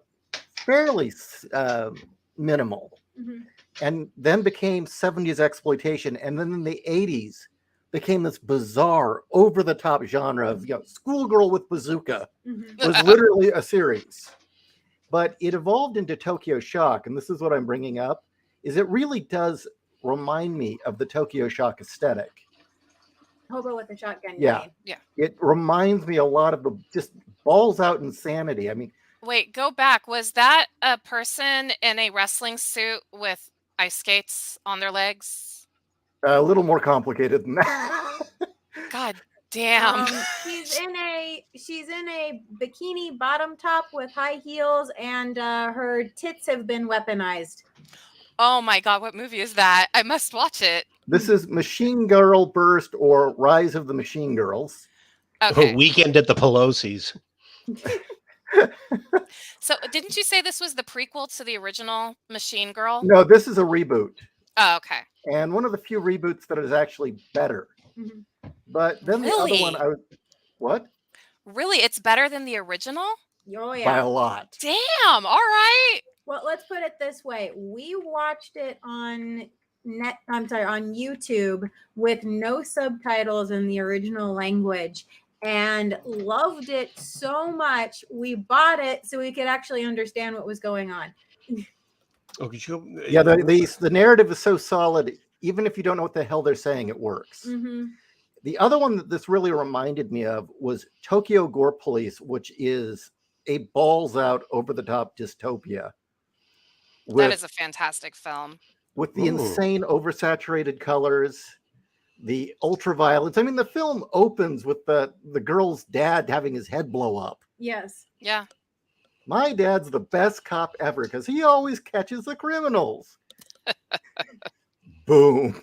Speaker 1: fairly minimal,
Speaker 2: Mhm.
Speaker 1: and then became 70s exploitation, and then in the 80s became this bizarre over-the-top genre of schoolgirl with bazooka.
Speaker 2: Mhm.
Speaker 1: Was literally a series, but it evolved into Tokyo Shock, and this is what I'm bringing up, is it really does remind me of the Tokyo Shock aesthetic.
Speaker 2: Hobo with a shotgun.
Speaker 1: Yeah.
Speaker 3: Yeah.
Speaker 1: It reminds me a lot of the just balls out insanity. I mean,
Speaker 3: Wait, go back. Was that a person in a wrestling suit with ice skates on their legs?
Speaker 1: a little more complicated than that.
Speaker 3: God damn.
Speaker 2: She's in a bikini bottom top with high heels, and her tits have been weaponized.
Speaker 3: Oh my god, what movie is that? I must watch it.
Speaker 1: This is Machine Girl Burst, or Rise of the Machine Girls.
Speaker 3: Okay.
Speaker 4: Weekend at the Pelosi's.
Speaker 3: So didn't you say this was the prequel to the original Machine Girl?
Speaker 1: No, this is a reboot,
Speaker 3: Oh, okay.
Speaker 1: and one of the few reboots that is actually better.
Speaker 2: Mhm.
Speaker 1: But then the other one,
Speaker 3: Really?
Speaker 1: what?
Speaker 3: Really? It's better than the original?
Speaker 2: Oh
Speaker 1: By
Speaker 2: yeah.
Speaker 1: a lot.
Speaker 3: Damn. All right.
Speaker 2: Well, let's put it this way: we watched it on on YouTube with no subtitles in the original language, and loved it so much we bought it so we could actually understand what was going on.
Speaker 4: Oh, could you?
Speaker 1: Yeah, the narrative is so solid, even if you don't know what the hell they're saying, it works.
Speaker 2: Mm-hmm.
Speaker 1: The other one that this really reminded me of was Tokyo Gore Police, which is a balls out, over the top dystopia.
Speaker 3: That is a fantastic film.
Speaker 1: With the
Speaker 4: Ooh.
Speaker 1: insane oversaturated colors, the ultra violence. I mean, the film opens with the girl's dad having his head blow up.
Speaker 2: Yes.
Speaker 3: Yeah.
Speaker 1: My dad's the best cop ever because he always catches the criminals. Boom.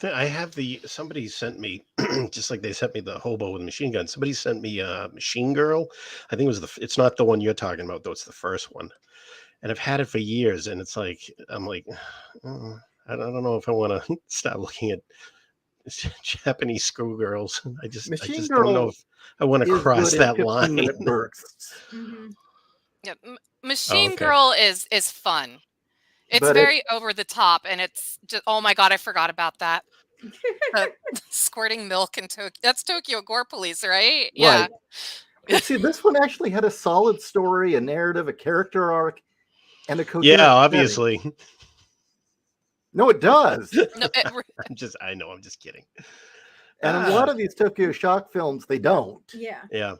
Speaker 4: I have somebody sent me, just like they sent me the Hobo with machine gun. Somebody sent me Machine Girl. I think it was it's not the one you're talking about though. It's the first one. and I've had it for years, and it's like I'm like, oh, I don't know if I want to start looking at Japanese schoolgirls. I
Speaker 1: Machine
Speaker 4: just don't know
Speaker 1: Girl
Speaker 4: if I want to
Speaker 1: is
Speaker 4: cross
Speaker 1: good in
Speaker 4: that line.
Speaker 1: 15-minute bursts,
Speaker 2: Mhm.
Speaker 3: Yeah,
Speaker 4: Oh,
Speaker 3: Machine
Speaker 4: okay.
Speaker 3: Girl is fun. It's
Speaker 1: but it
Speaker 3: very over the top, and it's just, oh my god, I forgot about that. The squirting milk in Tokyo. That's Tokyo Gore Police, right? Yeah.
Speaker 1: right. But see, this one actually had a solid story, a narrative, a character arc, and a
Speaker 4: Yeah,
Speaker 1: coherent setting.
Speaker 4: obviously.
Speaker 1: No, it does.
Speaker 3: No,
Speaker 4: I know, I'm just kidding.
Speaker 1: And in a lot of these Tokyo Shock films, they don't.
Speaker 2: Yeah.
Speaker 4: Yeah.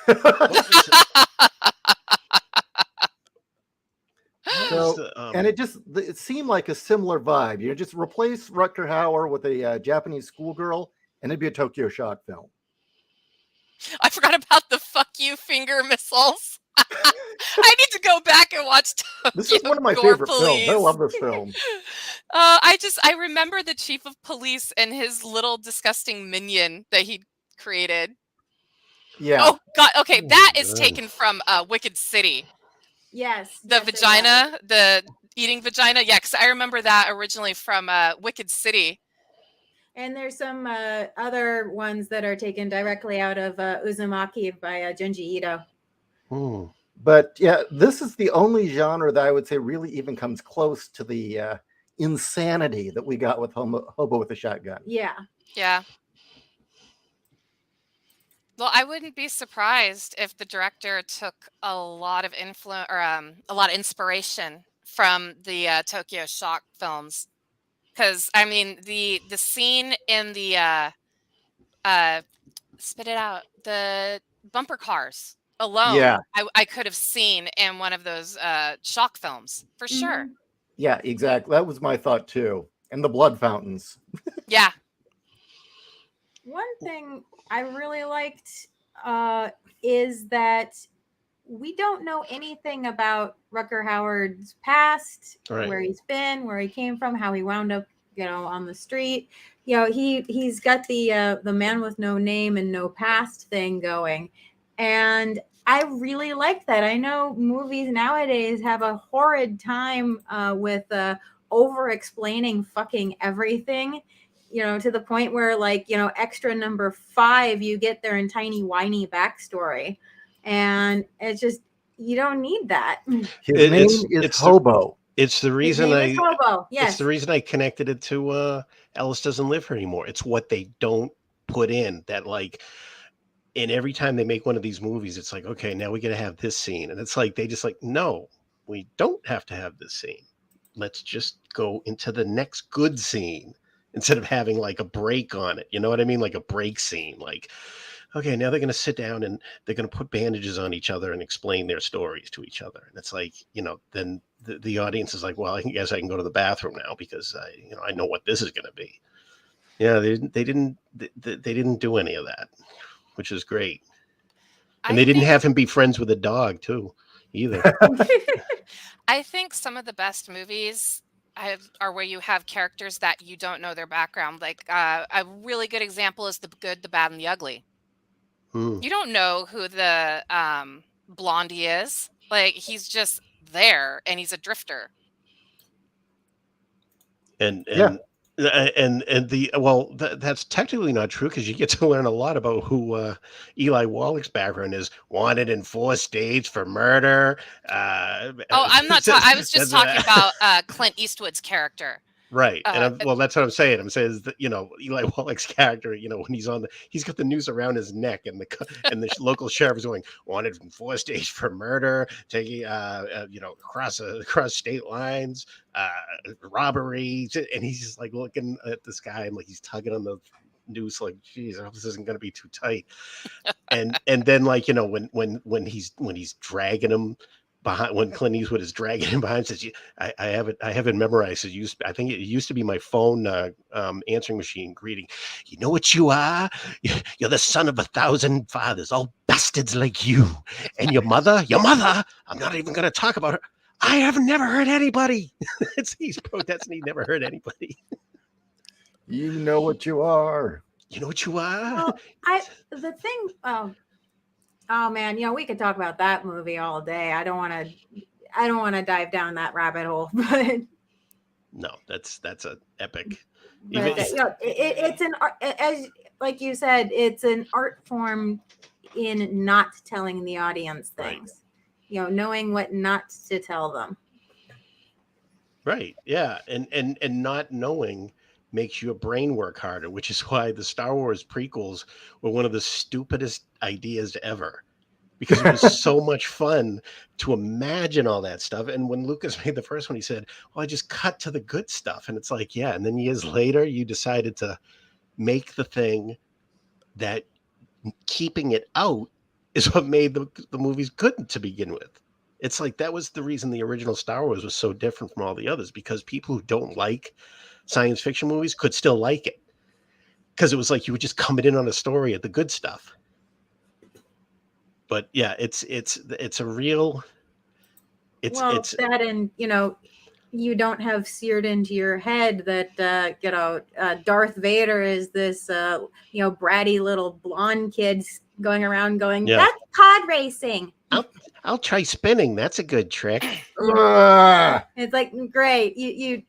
Speaker 4: What was
Speaker 1: So,
Speaker 4: the
Speaker 1: and it seemed like a similar vibe. You know, just replace Rutger Hauer with a Japanese schoolgirl, and it'd be a Tokyo Shock film.
Speaker 3: I forgot about the fuck you finger missiles. I need to go back and watch
Speaker 1: This is
Speaker 3: Tokyo
Speaker 1: one of my
Speaker 3: Gore
Speaker 1: favorite films. I
Speaker 3: Police.
Speaker 1: love this film.
Speaker 3: I remember the chief of police and his little disgusting minion that he created.
Speaker 1: Yeah.
Speaker 3: Oh god, okay,
Speaker 4: Oh
Speaker 3: that
Speaker 4: my
Speaker 3: is
Speaker 4: God.
Speaker 3: taken from Wicked City.
Speaker 2: Yes.
Speaker 3: The
Speaker 2: yes, it was.
Speaker 3: vagina, the eating vagina. Yeah, because I remember that originally from Wicked City.
Speaker 2: And there's some other ones that are taken directly out of Uzumaki by Junji Ito.
Speaker 4: Hmm.
Speaker 1: But yeah, this is the only genre that I would say really even comes close to the insanity that we got with Hobo with a Shotgun.
Speaker 2: Yeah.
Speaker 3: Yeah. Well, I wouldn't be surprised if the director took a lot of influence or a lot of inspiration from the Tokyo Shock films, because I mean the scene in the spit it out, the bumper cars alone,
Speaker 1: Yeah.
Speaker 3: I could have seen in one of those Shock films for sure.
Speaker 2: Mhm.
Speaker 1: Yeah, exactly. That was my thought too. And the blood fountains.
Speaker 3: Yeah.
Speaker 2: One thing I really liked is that we don't know anything about Rucker Howard's past,
Speaker 4: Right.
Speaker 2: where he's been, where he came from, how he wound up, on the street. He's got the man with no name and no past thing going, and I really like that. I know movies nowadays have a horrid time with over explaining fucking everything. To the point where, extra number 5, you get their in tiny whiny backstory, and it's just, you don't need that.
Speaker 1: His name is
Speaker 4: it's
Speaker 1: Hobo.
Speaker 4: It's the
Speaker 2: His
Speaker 4: reason
Speaker 2: name is Hobo.
Speaker 4: it's
Speaker 2: Yes.
Speaker 4: the reason I connected it to Alice Doesn't Live Here Anymore. It's what they don't put in that, like, and every time they make one of these movies, it's like, okay, now we got to have this scene. And it's like, they just like, no, we don't have to have this scene. Let's just go into the next good scene instead of having like a break on it. You know what I mean? Like a break scene. Like, okay, now they're going to sit down and they're going to put bandages on each other and explain their stories to each other. And it's like, then the audience is like, well, I guess I can go to the bathroom now because I know what this is going to be. Yeah, they didn't do any of that, which is great. And they didn't have him be friends with a dog too, either.
Speaker 3: I think some of the best movies are where you have characters that you don't know their background. Like a really good example is The Good, the Bad, and the Ugly.
Speaker 4: Hmm.
Speaker 3: You don't know who the blondie is. Like, he's just there, and he's a drifter.
Speaker 4: And
Speaker 1: Yeah.
Speaker 4: that's technically not true because you get to learn a lot about who Eli Wallach's background is. Wanted in 4 states for murder.
Speaker 3: I'm not. I was just talking about Clint Eastwood's character.
Speaker 4: Right, and that's what I'm saying. I'm saying is that Eli Wallach's character, when he's got the noose around his neck, and the local sheriff is going, wanted in 4 states for murder, taking across state lines, robbery, and he's just like looking at this guy and like he's tugging on the noose, like, geez, I hope this isn't going to be too tight. and then when he's dragging him behind, when Clint Eastwood is dragging him behind, says, I have it memorized. I think it used to be my phone answering machine greeting. You know what you are? You're the son of 1,000 fathers, all bastards like you. And your mother, I'm not even going to talk about her. I have never heard anybody. He's protesting. He never heard anybody.
Speaker 1: You know what you are.
Speaker 4: You know what you are?
Speaker 2: Well, the thing. Oh man, we could talk about that movie all day. I don't want to. I don't want to dive down that rabbit hole, but
Speaker 4: No, that's an epic.
Speaker 2: but
Speaker 4: Even
Speaker 2: it's an as like you said, it's an art form in not telling the audience
Speaker 4: Right.
Speaker 2: things. Knowing what not to tell them.
Speaker 4: right, yeah, and not knowing makes your brain work harder, which is why the Star Wars prequels were one of the stupidest ideas ever. Because it was so much fun to imagine all that stuff. And when Lucas made the first one, he said, "Well, I just cut to the good stuff." And it's like, yeah. And then years later, you decided to make the thing that keeping it out is what made the movies good to begin with. It's like that was the reason the original Star Wars was so different from all the others, because people who don't like science fiction movies could still like it. Because it was like you were just coming in on a story at the good stuff. But yeah, it's a real it's
Speaker 2: Well,
Speaker 4: it's
Speaker 2: that, and you don't have seared into your head that Darth Vader is this bratty little blonde kid going around going,
Speaker 4: Yeah.
Speaker 2: that's pod racing.
Speaker 4: I'll try spinning. That's a good trick.
Speaker 2: It's like, great. You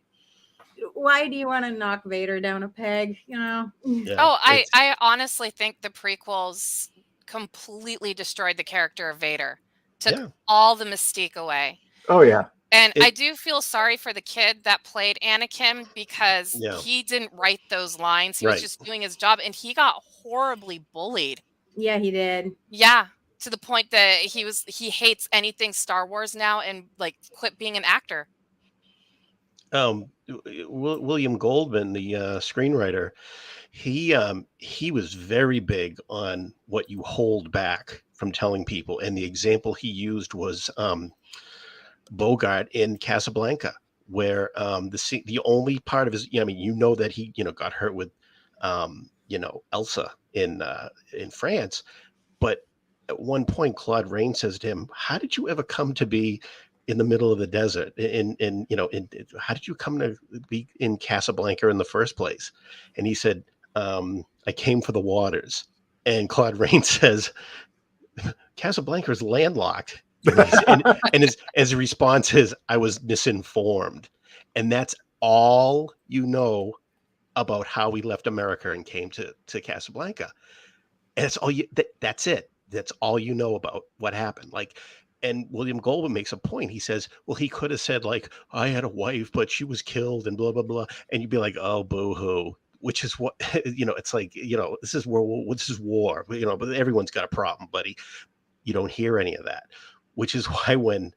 Speaker 2: why do you want to knock Vader down a peg?
Speaker 4: Yeah,
Speaker 3: I honestly think the prequels completely destroyed the character of Vader, took
Speaker 4: Yeah.
Speaker 3: all the mystique away.
Speaker 1: Oh yeah.
Speaker 3: And I do feel sorry for the kid that played Anakin, because
Speaker 4: Yeah.
Speaker 3: he didn't write those lines. He was
Speaker 4: Right.
Speaker 3: just doing his job, and he got horribly bullied.
Speaker 2: Yeah, he did.
Speaker 3: Yeah, to the point that he hates anything Star Wars now and like quit being an actor.
Speaker 4: William Goldman, the screenwriter, he was very big on what you hold back from telling people, and the example he used was Bogart in Casablanca, where the only part of his, I mean, that he got hurt with Elsa in France, but at one point Claude Rains says to him, "How did you ever come to be in the middle of the desert? How did you come to be in Casablanca in the first place?" And he said, "I came for the waters." And Claude Rains says, "Casablanca is landlocked." And his response is, "I was misinformed." And that's all about how we left America and came to Casablanca. And it's all that's it. That's all you know about what happened. Like, and William Goldman makes a point. He says, well, he could have said, like, I had a wife, but she was killed and blah, blah, blah. And you'd be like, oh, boo-hoo. Which is what, it's like, this is this is war, but everyone's got a problem, buddy. You don't hear any of that, which is why when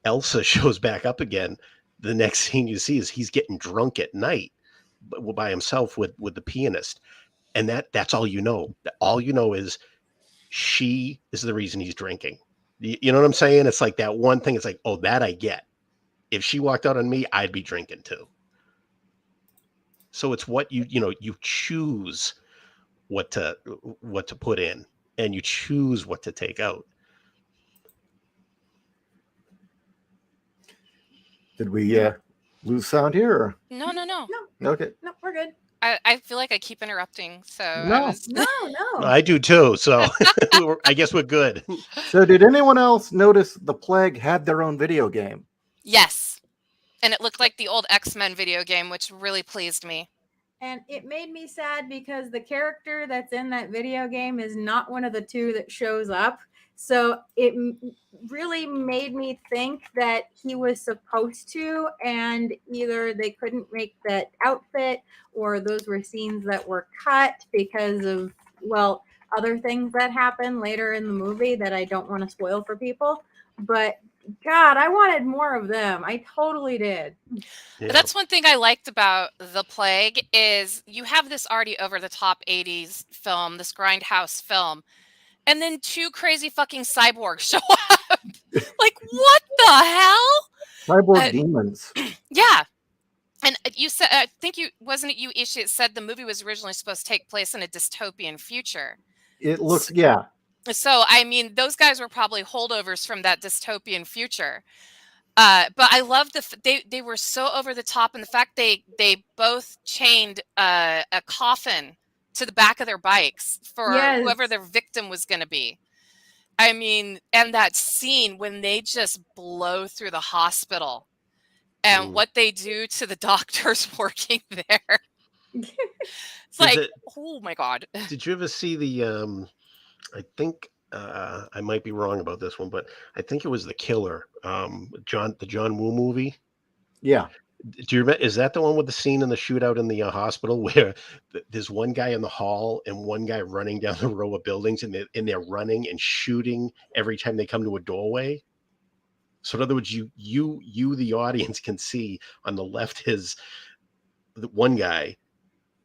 Speaker 4: Elsa shows back up again, the next scene you see is he's getting drunk at night by himself with the pianist. And that's all you know. All you know is she is the reason he's drinking. You know what I'm saying? It's like that one thing. It's like, oh, that I get. If she walked out on me, I'd be drinking too. So it's what you choose what to put in, and you choose what to take out.
Speaker 1: Did we lose sound here? Or?
Speaker 3: No.
Speaker 1: Okay.
Speaker 2: No, we're good.
Speaker 3: I feel like I keep interrupting. So
Speaker 1: No.
Speaker 2: No.
Speaker 4: I do too. So I guess we're good.
Speaker 1: So did anyone else notice the Plague had their own video game?
Speaker 3: Yes. And it looked like the old X-Men video game, which really pleased me.
Speaker 2: And it made me sad because the character that's in that video game is not one of the two that shows up. So it really made me think that he was supposed to, and either they couldn't make that outfit, or those were scenes that were cut because of, other things that happen later in the movie that I don't want to spoil for people. But God, I wanted more of them. I totally did.
Speaker 4: Yeah.
Speaker 3: That's one thing I liked about The Plague is you have this already over-the-top 80s film, this grindhouse film, and then two crazy fucking cyborgs show up. Like, what the hell?
Speaker 1: Cyborg demons.
Speaker 3: Yeah. And you said, I think wasn't it J.Ishiro that said the movie was originally supposed to take place in a dystopian future?
Speaker 1: It looks, yeah.
Speaker 3: So, I mean, those guys were probably holdovers from that dystopian future. But I love they were so over the top, and the fact they both chained a coffin to the back of their bikes for whoever their victim was going to be. I mean, and that scene when they just blow through the hospital and what they do to the doctors working there. It's
Speaker 4: There's
Speaker 3: like,
Speaker 4: a,
Speaker 3: oh my God.
Speaker 4: did you ever see the I think I might be wrong about this one, but I think it was The Killer, the John Woo movie.
Speaker 1: Yeah.
Speaker 4: Do you remember? Is that the one with the scene in the shootout in the hospital where there's one guy in the hall and one guy running down the row of buildings, and they're running and shooting every time they come to a doorway? So in other words, you the audience can see on the left the one guy,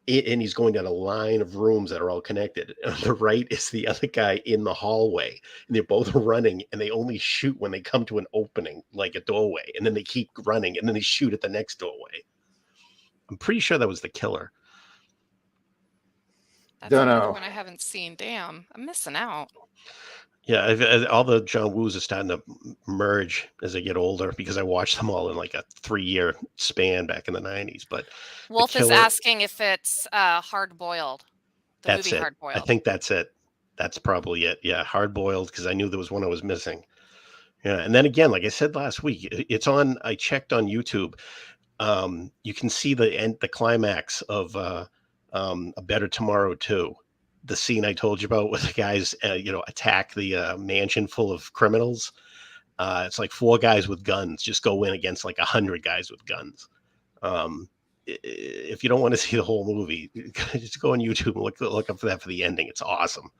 Speaker 4: and he's going down a line of rooms that are all connected. On the right is the other guy in the hallway, and they're both running, and they only shoot when they come to an opening, like a doorway, and then they keep running, and then they shoot at the next doorway. I'm pretty sure that was The Killer.
Speaker 3: That's
Speaker 1: Don't
Speaker 3: another
Speaker 1: know.
Speaker 3: one I haven't seen. Damn, I'm missing out.
Speaker 4: Yeah, all the John Woos are starting to merge as they get older because I watched them all in like a 3-year span back in the 90s. But
Speaker 3: Wolf is
Speaker 4: Killer,
Speaker 3: asking if it's Hard Boiled, the
Speaker 4: that's
Speaker 3: movie
Speaker 4: it.
Speaker 3: Hard
Speaker 4: I
Speaker 3: Boiled.
Speaker 4: think that's it. That's probably it. Yeah, Hard Boiled, because I knew there was one I was missing. Yeah, and then again, like I said last week, it's on. I checked on YouTube. You can see the climax of A Better Tomorrow 2. The scene I told you about, where the guys, attack the mansion full of criminals. It's like 4 guys with guns just go in against like 100 guys with guns. If you don't want to see the whole movie, just go on YouTube and look up for that for the ending. It's awesome.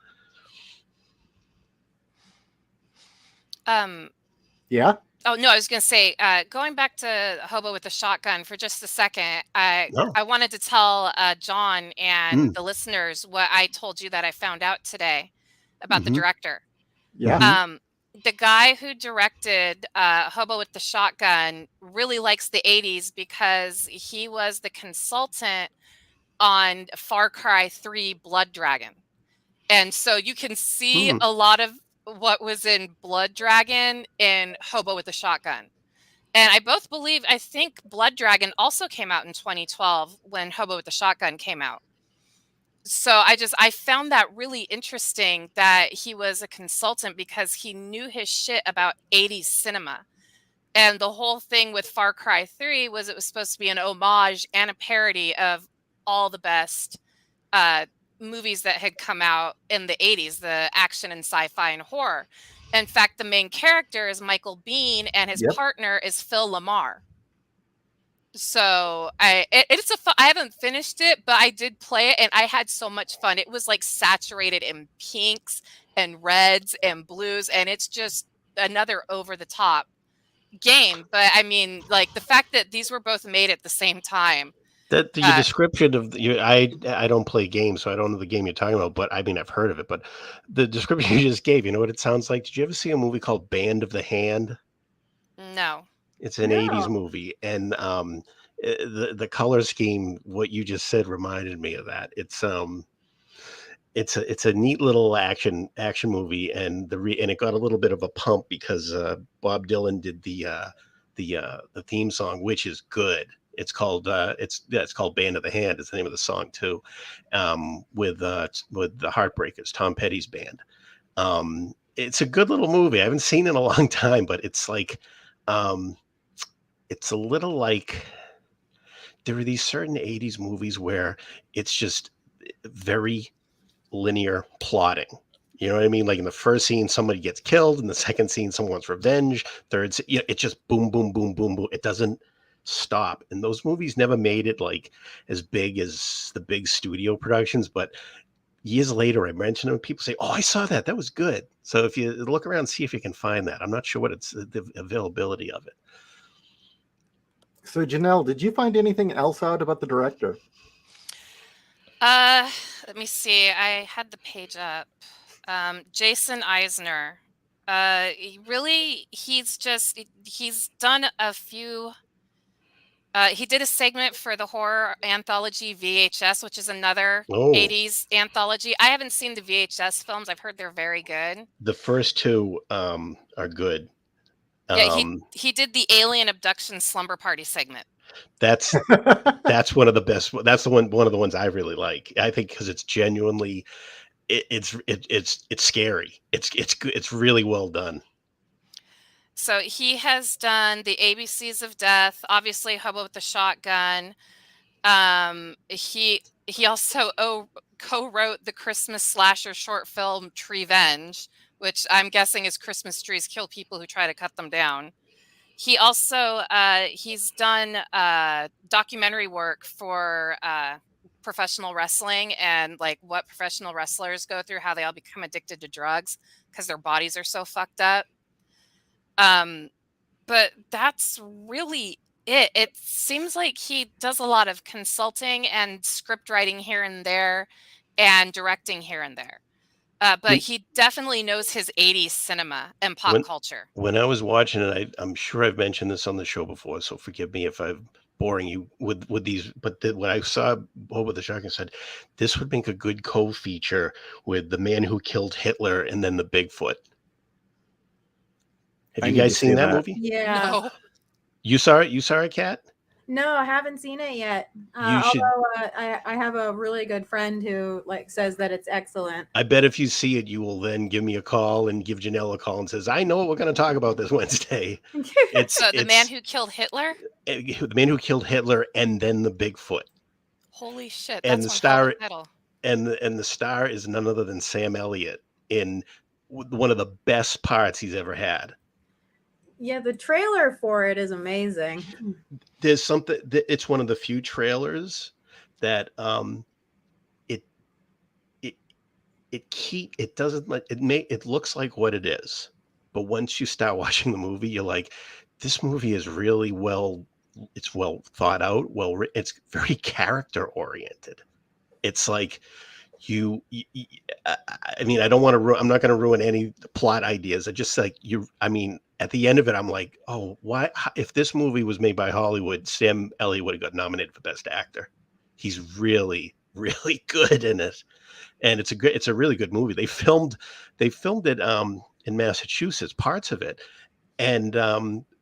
Speaker 1: Yeah.
Speaker 3: Oh no, I was going to say, going back to Hobo with the Shotgun for just a second,
Speaker 4: No.
Speaker 3: I wanted to tell John and the listeners what I told you that I found out today about the director.
Speaker 1: Yeah.
Speaker 3: The guy who directed Hobo with the Shotgun really likes the 80s because he was the consultant on Far Cry 3 Blood Dragon. And so you can see a lot of what was in Blood Dragon in Hobo with the Shotgun. And I think Blood Dragon also came out in 2012 when Hobo with the Shotgun came out. So I found that really interesting that he was a consultant because he knew his shit about 80s cinema. And the whole thing with Far Cry 3 was it was supposed to be an homage and a parody of all the best movies that had come out in the 80s, the action and sci-fi and horror. In fact, the main character is Michael Biehn and his partner is Phil Lamar. So I haven't finished it, but I did play it and I had so much fun. It was like saturated in pinks and reds and blues, and it's just another over the top game. But I mean, like the fact that these were both made at the same time.
Speaker 4: That your description of I don't play games, so I don't know the game you're talking about. But I mean, I've heard of it. But the description you just gave, you know what it sounds like? Did you ever see a movie called Band of the Hand?
Speaker 3: No.
Speaker 4: It's an 80s movie, and the color scheme, what you just said, reminded me of that. It's a neat little action movie, and and it got a little bit of a pump because Bob Dylan did the theme song, which is good. It's called Band of the Hand. Is the name of the song too, with the Heartbreakers, Tom Petty's band. It's a good little movie. I haven't seen it in a long time, but it's like, it's a little like there are these certain 80s movies where it's just very linear plotting. You know what I mean? Like in the first scene, somebody gets killed. In the second scene, someone wants revenge. Third, it's just boom, boom, boom, boom, boom. It doesn't stop. And those movies never made it like as big as the big studio productions. But years later, I mentioned them. People say, "Oh, I saw that. That was good." So if you look around, see if you can find that. I'm not sure what it's the availability of it.
Speaker 1: So Janelle, did you find anything else out about the director?
Speaker 3: Let me see. I had the page up. Jason Eisner. He's done a few. He did a segment for the horror anthology VHS, which is another 80s anthology. I haven't seen the VHS films. I've heard they're very good.
Speaker 4: The first 2 are good.
Speaker 3: Yeah, he did the alien abduction slumber party segment.
Speaker 4: That's one of the best. That's one of the ones I really like. I think because it's genuinely it's scary. It's good. It's really well done.
Speaker 3: So he has done the ABCs of Death, obviously Hobo with the Shotgun. He also co-wrote the Christmas slasher short film Treevenge, which I'm guessing is Christmas trees kill people who try to cut them down. He also he's done documentary work for professional wrestling and like what professional wrestlers go through, how they all become addicted to drugs because their bodies are so fucked up. But that's really it. It seems like he does a lot of consulting and script writing here and there and directing here and there. But he definitely knows his 80s cinema and pop culture.
Speaker 4: When I was watching it, I'm sure I've mentioned this on the show before, so forgive me if I'm boring you with these. But when I saw Hobo the Shotgun, I said this would make a good co-feature with The Man Who Killed Hitler and then the Bigfoot. Have you guys seen that movie?
Speaker 2: Yeah.
Speaker 3: No.
Speaker 4: You saw it? You saw it, Kat?
Speaker 2: No, I haven't seen it yet.
Speaker 4: You should.
Speaker 2: Although I have a really good friend who like says that it's excellent.
Speaker 4: I bet if you see it, you will then give me a call and give Janelle a call and says, "I know what we're going to talk about this Wednesday."
Speaker 3: So The Man Who Killed Hitler?
Speaker 4: The Man Who Killed Hitler and then the Bigfoot.
Speaker 3: Holy shit!
Speaker 4: And
Speaker 3: That's
Speaker 4: the star
Speaker 3: title.
Speaker 4: and the star is none other than Sam Elliott in one of the best parts he's ever had.
Speaker 2: Yeah, the trailer for it is amazing.
Speaker 4: There's something. It's one of the few trailers that it doesn't like it looks like what it is, but once you start watching the movie, you're like, this movie is really it's well thought out, it's very character oriented. It's like I mean, I don't want to I'm not going to ruin any plot ideas. I just like at the end of it, I'm like, oh, why? If this movie was made by Hollywood, Sam Elliott would have got nominated for Best Actor. He's really, really good in it, and it's a really good movie. They filmed it in Massachusetts, parts of it, and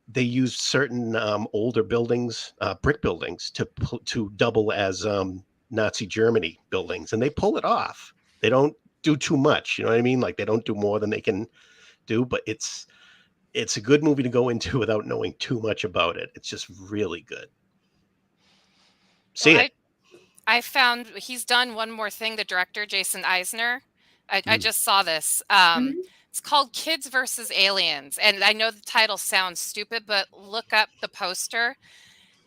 Speaker 4: they used certain older buildings, brick buildings, to double as Nazi Germany buildings, and they pull it off. They don't do too much, you know what I mean? Like they don't do more than they can do, but it's a good movie to go into without knowing too much about it. It's just really good. See it.
Speaker 3: I found he's done one more thing, the director, Jason Eisner. I just saw this. It's called Kids versus Aliens. And I know the title sounds stupid, but look up the poster.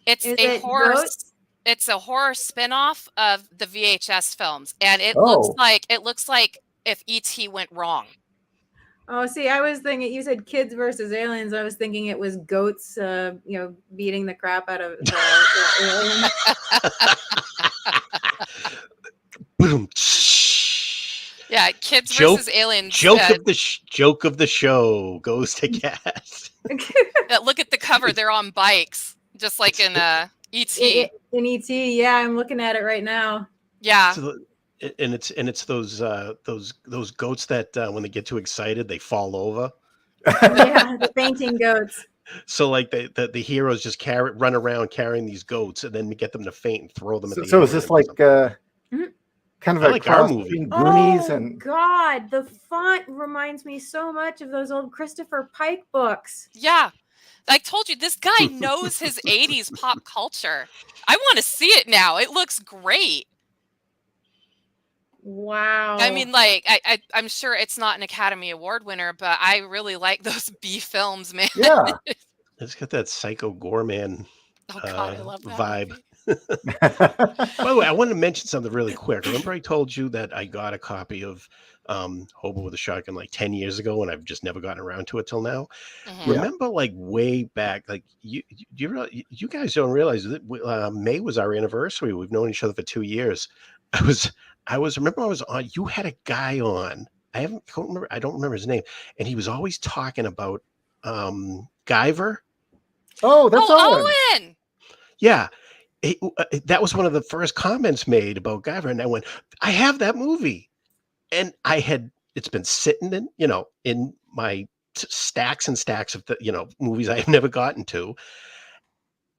Speaker 3: It's a horror. It's a horror spinoff of the VHS films. And it looks like if E.T. went wrong.
Speaker 2: Oh, see, I was thinking you said kids versus aliens. I was thinking it was goats, beating the crap out of the aliens.
Speaker 4: Boom.
Speaker 3: Yeah, kids versus aliens.
Speaker 4: Joke of the show goes to Kat.
Speaker 3: Look at the cover; they're on bikes, just like in E.T.
Speaker 2: In E.T., yeah, I'm looking at it right now.
Speaker 3: Yeah.
Speaker 4: And it's those goats that when they get too excited they fall over.
Speaker 2: Yeah, the fainting goats.
Speaker 4: So like the heroes just run around carrying these goats and then get them to faint and throw them at the
Speaker 1: So is this like kind of
Speaker 4: like our movie?
Speaker 1: Goonies
Speaker 2: God, the font reminds me so much of those old Christopher Pike books.
Speaker 3: Yeah. I told you, this guy knows his 80s pop culture. I want to see it now. It looks great.
Speaker 2: Wow.
Speaker 3: I mean, like, I'm sure it's not an Academy Award winner, but I really like those B films, man.
Speaker 1: Yeah.
Speaker 4: It's got that Psycho Gorman
Speaker 3: I love that
Speaker 4: vibe.
Speaker 3: movie.
Speaker 4: By the way, I wanted to mention something really quick. Remember I told you that I got a copy of Hobo with a Shotgun like 10 years ago, and I've just never gotten around to it till now.
Speaker 3: Mm-hmm.
Speaker 4: Remember, like way back, like you guys don't realize that May was our anniversary. We've known each other for 2 years. I was on. You had a guy on. I don't remember his name, and he was always talking about Guyver.
Speaker 1: Oh, that's
Speaker 3: Owen.
Speaker 4: Yeah. That was one of the first comments made about Guyver, and I went, I have that movie, and it's been sitting in my stacks and stacks of movies I have never gotten to,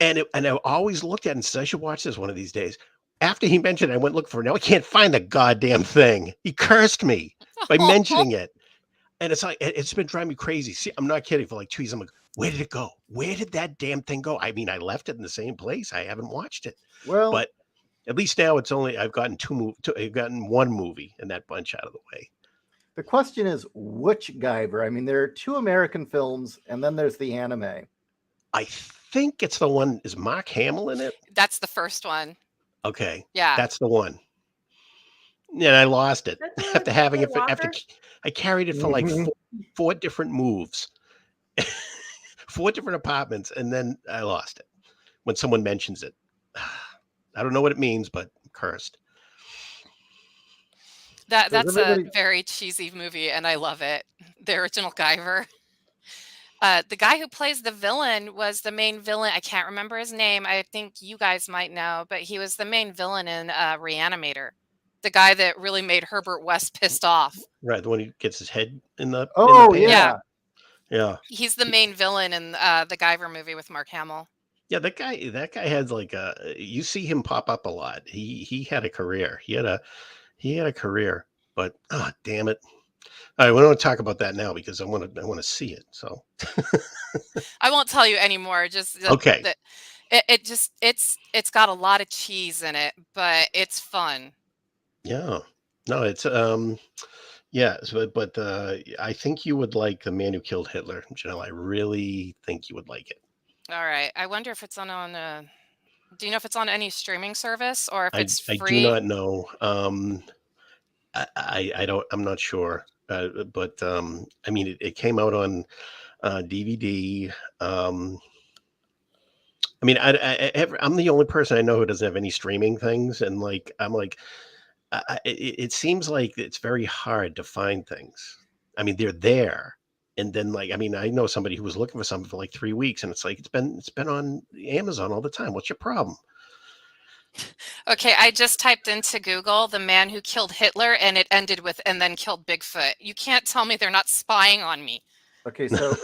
Speaker 4: and I always looked at it and said I should watch this one of these days. After he mentioned it, I went looking for it. Now I can't find the goddamn thing. He cursed me by mentioning it. And it's like, it's been driving me crazy. See, I'm not kidding. For like 2 years, I'm like, where did it go? Where did that damn thing go? I mean, I left it in the same place. I haven't watched it.
Speaker 1: Well,
Speaker 4: But at least now I've gotten I've gotten one movie in that bunch out of the way.
Speaker 1: the question is which Guyver? I mean, there are 2 American films, and then there's the anime.
Speaker 4: I think it's the one, is Mark Hamill in it?
Speaker 3: That's the first one.
Speaker 4: Okay.
Speaker 3: Yeah.
Speaker 4: That's the one. And I lost it
Speaker 2: That's the
Speaker 4: after having it.
Speaker 2: Walker?
Speaker 4: I carried it for like
Speaker 1: Mhm.
Speaker 4: four different moves, 4 different apartments, and then I lost it when someone mentions it. I don't know what it means, but I'm cursed.
Speaker 1: Does
Speaker 3: That's
Speaker 1: everybody-
Speaker 3: a very cheesy movie, and I love it. The original Guyver. The guy who plays the villain was the main villain. I can't remember his name. I think you guys might know, but he was the main villain in Reanimator. The guy that really made Herbert West pissed off.
Speaker 4: Right, the one who gets his head in the
Speaker 1: Oh,
Speaker 4: pan.
Speaker 1: yeah.
Speaker 4: Yeah.
Speaker 3: He's the main villain in the Guyver movie with Mark Hamill.
Speaker 4: Yeah, that guy has like you see him pop up a lot. He had a career. He had a career, but oh damn it. All right, we don't want to talk about that now because I want to see it. So
Speaker 3: I won't tell you anymore. Just
Speaker 4: Okay.
Speaker 3: it's got a lot of cheese in it, but it's fun.
Speaker 4: yeah. No, it's yeah, but I think you would like The Man Who Killed Hitler, Janelle. I really think you would like it.
Speaker 3: All right. I wonder if it's on do you know if it's on any streaming service or if it's
Speaker 4: I
Speaker 3: free?
Speaker 4: do not know. I don't. I'm not sure. But I mean, it came out on DVD. I mean, I'm the only person I know who doesn't have any streaming things, and like, I'm like, it seems like it's very hard to find things. I mean, they're there, and then like, I mean, I know somebody who was looking for something for like 3 weeks, and it's like it's been on Amazon all the time. What's your problem?
Speaker 3: Okay, I just typed into Google The Man Who Killed Hitler and it ended with and then killed Bigfoot. You can't tell me they're not spying on me.
Speaker 1: Okay, so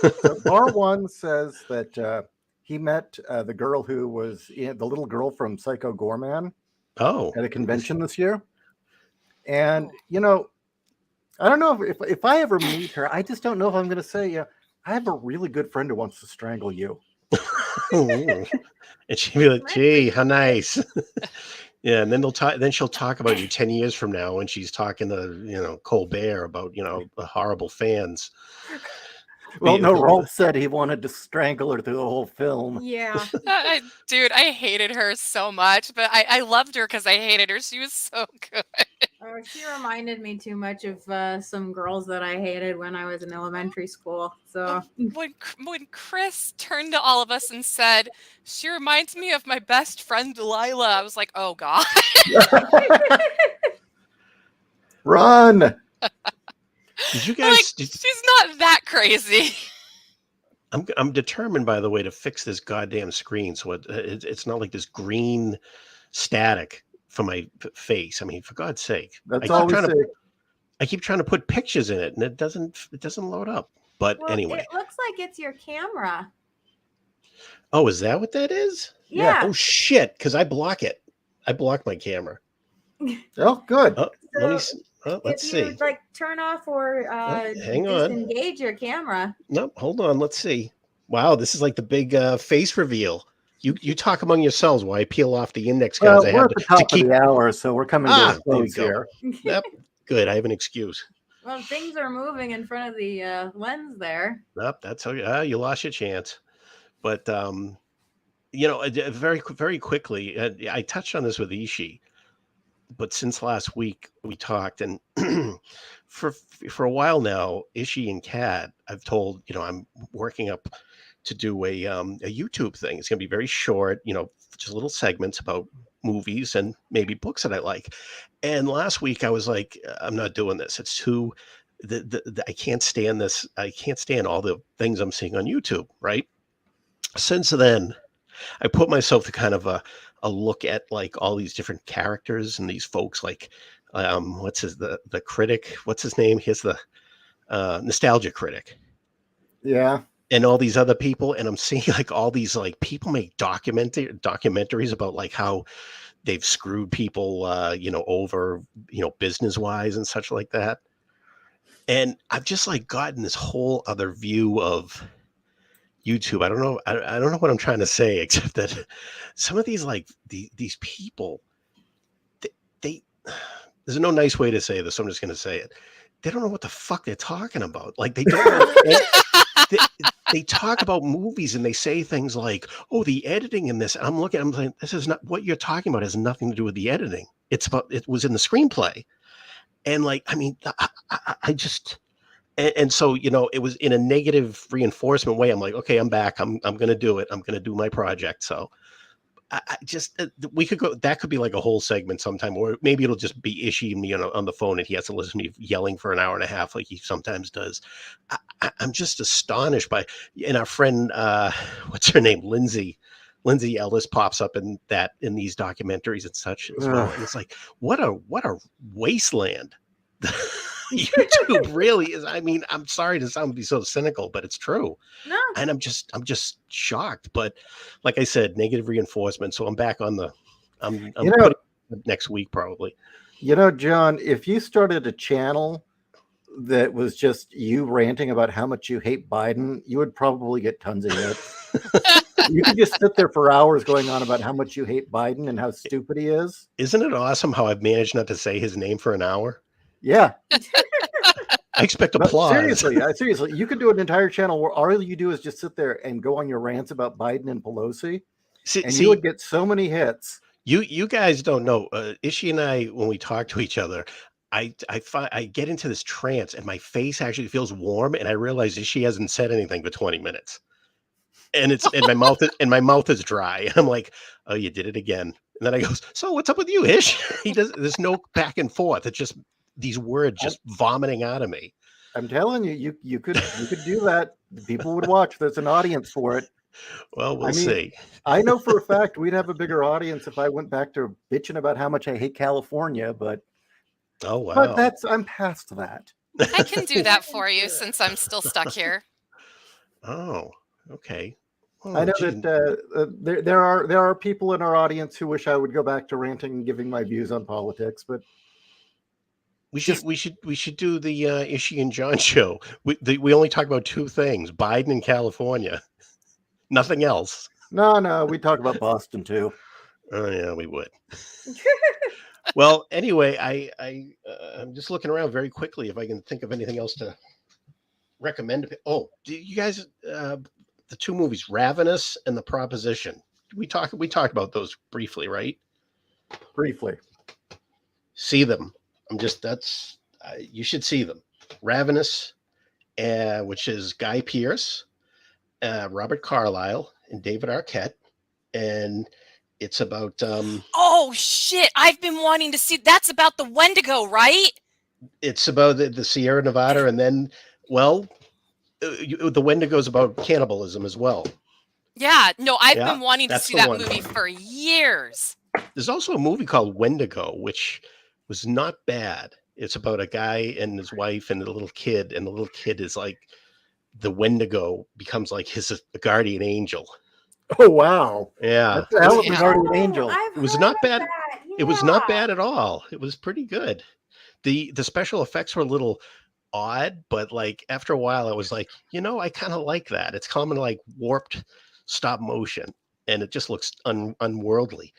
Speaker 1: Bar One says that he met the girl who was the little girl from Psycho Gorman
Speaker 4: Oh,
Speaker 1: at a convention this year. And, you know, I don't know if I ever meet her, I just don't know if I'm going to say, yeah, I have a really good friend who wants to strangle you.
Speaker 4: and she'd be like, "Gee, how nice." Yeah, and then then she'll talk about you 10 years from now when she's talking to Colbert about the horrible fans.
Speaker 1: Well, no, Rolf said he wanted to strangle her through the whole film.
Speaker 2: Yeah.
Speaker 3: Dude, I hated her so much, but I loved her because I hated her. She was so good.
Speaker 2: Oh, she reminded me too much of some girls that I hated when I was in elementary school. So
Speaker 3: When Chris turned to all of us and said, "She reminds me of my best friend Delilah," I was like, "Oh God."
Speaker 1: Run!
Speaker 4: Did you guys?
Speaker 3: Like, she's not that crazy.
Speaker 4: I'm determined, by the way, to fix this goddamn screen so it's not like this green static for my face. I mean, for God's sake,
Speaker 1: That's all we say.
Speaker 4: I keep trying to put pictures in it, and it doesn't load up. But
Speaker 2: well,
Speaker 4: anyway,
Speaker 2: it looks like it's your camera.
Speaker 4: oh, is that what that is?
Speaker 2: Yeah.
Speaker 4: Oh shit! Because I block it. I block my camera.
Speaker 1: Oh, good.
Speaker 4: Oh, let me. Let's
Speaker 2: if
Speaker 4: see.
Speaker 2: you like turn off or
Speaker 4: hang on.
Speaker 2: disengage your camera.
Speaker 4: Nope. Hold on. Let's see. Wow, this is like the big face reveal. You talk among yourselves while I peel off the index cards.
Speaker 1: Well, we're at the top of the hour, so we're coming to a
Speaker 4: there we
Speaker 1: close
Speaker 4: go.
Speaker 1: here.
Speaker 4: Yep. Good. I have an excuse.
Speaker 2: Well, things are moving in front of the lens there.
Speaker 4: Nope. That's okay. You lost your chance. But very very quickly, I touched on this with Ishii. But since last week we talked, and for a while now, Ishii and Kat, I've told I'm working up to do a YouTube thing. It's going to be very short, just little segments about movies and maybe books that I like. And last week I was like, I'm not doing this. It's too I can't stand this. I can't stand all the things I'm seeing on YouTube. Right. Since then, I put myself to kind of a look at like all these different characters and these folks like the critic, what's his name? He's the nostalgia critic.
Speaker 1: Yeah.
Speaker 4: And all these other people, and I'm seeing like all these like people make documentaries about like how they've screwed people, over, business wise and such like that. And I've just like gotten this whole other view of YouTube. I don't know. I don't know what I'm trying to say, except that some of these these people, they there's no nice way to say this. So I'm just going to say it. They don't know what the fuck they're talking about. Like they don't know. they, they talk about movies and they say things like, "Oh, the editing in this." I'm saying, this is not what you're talking about. Has nothing to do with the editing. It was in the screenplay, and I just. And so, it was in a negative reinforcement way. I'm like, okay, I'm back. I'm going to do it. I'm going to do my project. So I just, we could go, that could be like a whole segment sometime, or maybe it'll just be Ishi and me on the phone and he has to listen to me yelling for an hour and a half like he sometimes does. I'm just astonished by, and our friend, what's her name? Lindsay Ellis pops up in these documentaries and such as well. And it's like, what a wasteland. YouTube really is. I mean, I'm sorry to be so cynical, but it's true.
Speaker 2: No.
Speaker 4: And I'm just shocked. But like I said, negative reinforcement. So I'm back on the. I'm putting it next week probably.
Speaker 1: John, if you started a channel that was just you ranting about how much you hate Biden, you would probably get tons of hits. You could just sit there for hours going on about how much you hate Biden and how stupid he is.
Speaker 4: Isn't it awesome how I've managed not to say his name for an hour?
Speaker 1: Yeah.
Speaker 4: I expect applause.
Speaker 1: Seriously, you could do an entire channel where all you do is just sit there and go on your rants about Biden and Pelosi, and you would get so many hits.
Speaker 4: You guys don't know. Ishi and I, when we talk to each other, I get into this trance, and my face actually feels warm, and I realize Ishi hasn't said anything for 20 minutes, and my mouth is dry, and I'm like, oh, you did it again. And then I goes, so what's up with you, Ish? There's no back and forth. It's just these words just vomiting out of me.
Speaker 1: I'm telling you, you could do that. People would watch. There's an audience for it.
Speaker 4: Well, we'll see.
Speaker 1: I know for a fact we'd have a bigger audience if I went back to bitching about how much I hate California, but
Speaker 4: oh wow.
Speaker 1: But I'm past that.
Speaker 3: I can do that for you since I'm still stuck here.
Speaker 4: Oh, okay. Oh,
Speaker 1: I know that there are people in our audience who wish I would go back to ranting and giving my views on politics, but
Speaker 4: we should do the Ishi and John show. We only talk about two things: Biden and California. Nothing else.
Speaker 1: No, we talk about Boston too.
Speaker 4: Oh yeah, we would. Well, anyway, I'm just looking around very quickly if I can think of anything else to recommend. Oh, do you guys the two movies, Ravenous and The Proposition? We talked about those briefly, right?
Speaker 1: Briefly.
Speaker 4: See them. You should see them. Ravenous, which is Guy Pearce, Robert Carlyle, and David Arquette, and it's about
Speaker 3: oh shit, I've been wanting to see. That's about the Wendigo, right?
Speaker 4: It's about the Sierra Nevada, and then the Wendigo's about cannibalism as well.
Speaker 3: Yeah, no, I've been wanting to see that movie for years.
Speaker 4: There's also a movie called Wendigo, which was not bad. It's about a guy and his wife and a little kid, and the little kid is like, the Wendigo becomes like his guardian angel.
Speaker 1: Oh wow!
Speaker 4: Yeah,
Speaker 1: that's a hell of a guardian angel.
Speaker 4: It was not bad. Yeah. It was not bad at all. It was pretty good. The special effects were a little odd, but like after a while, I was like, I kind of like that. It's common like warped stop motion, and it just looks unworldly.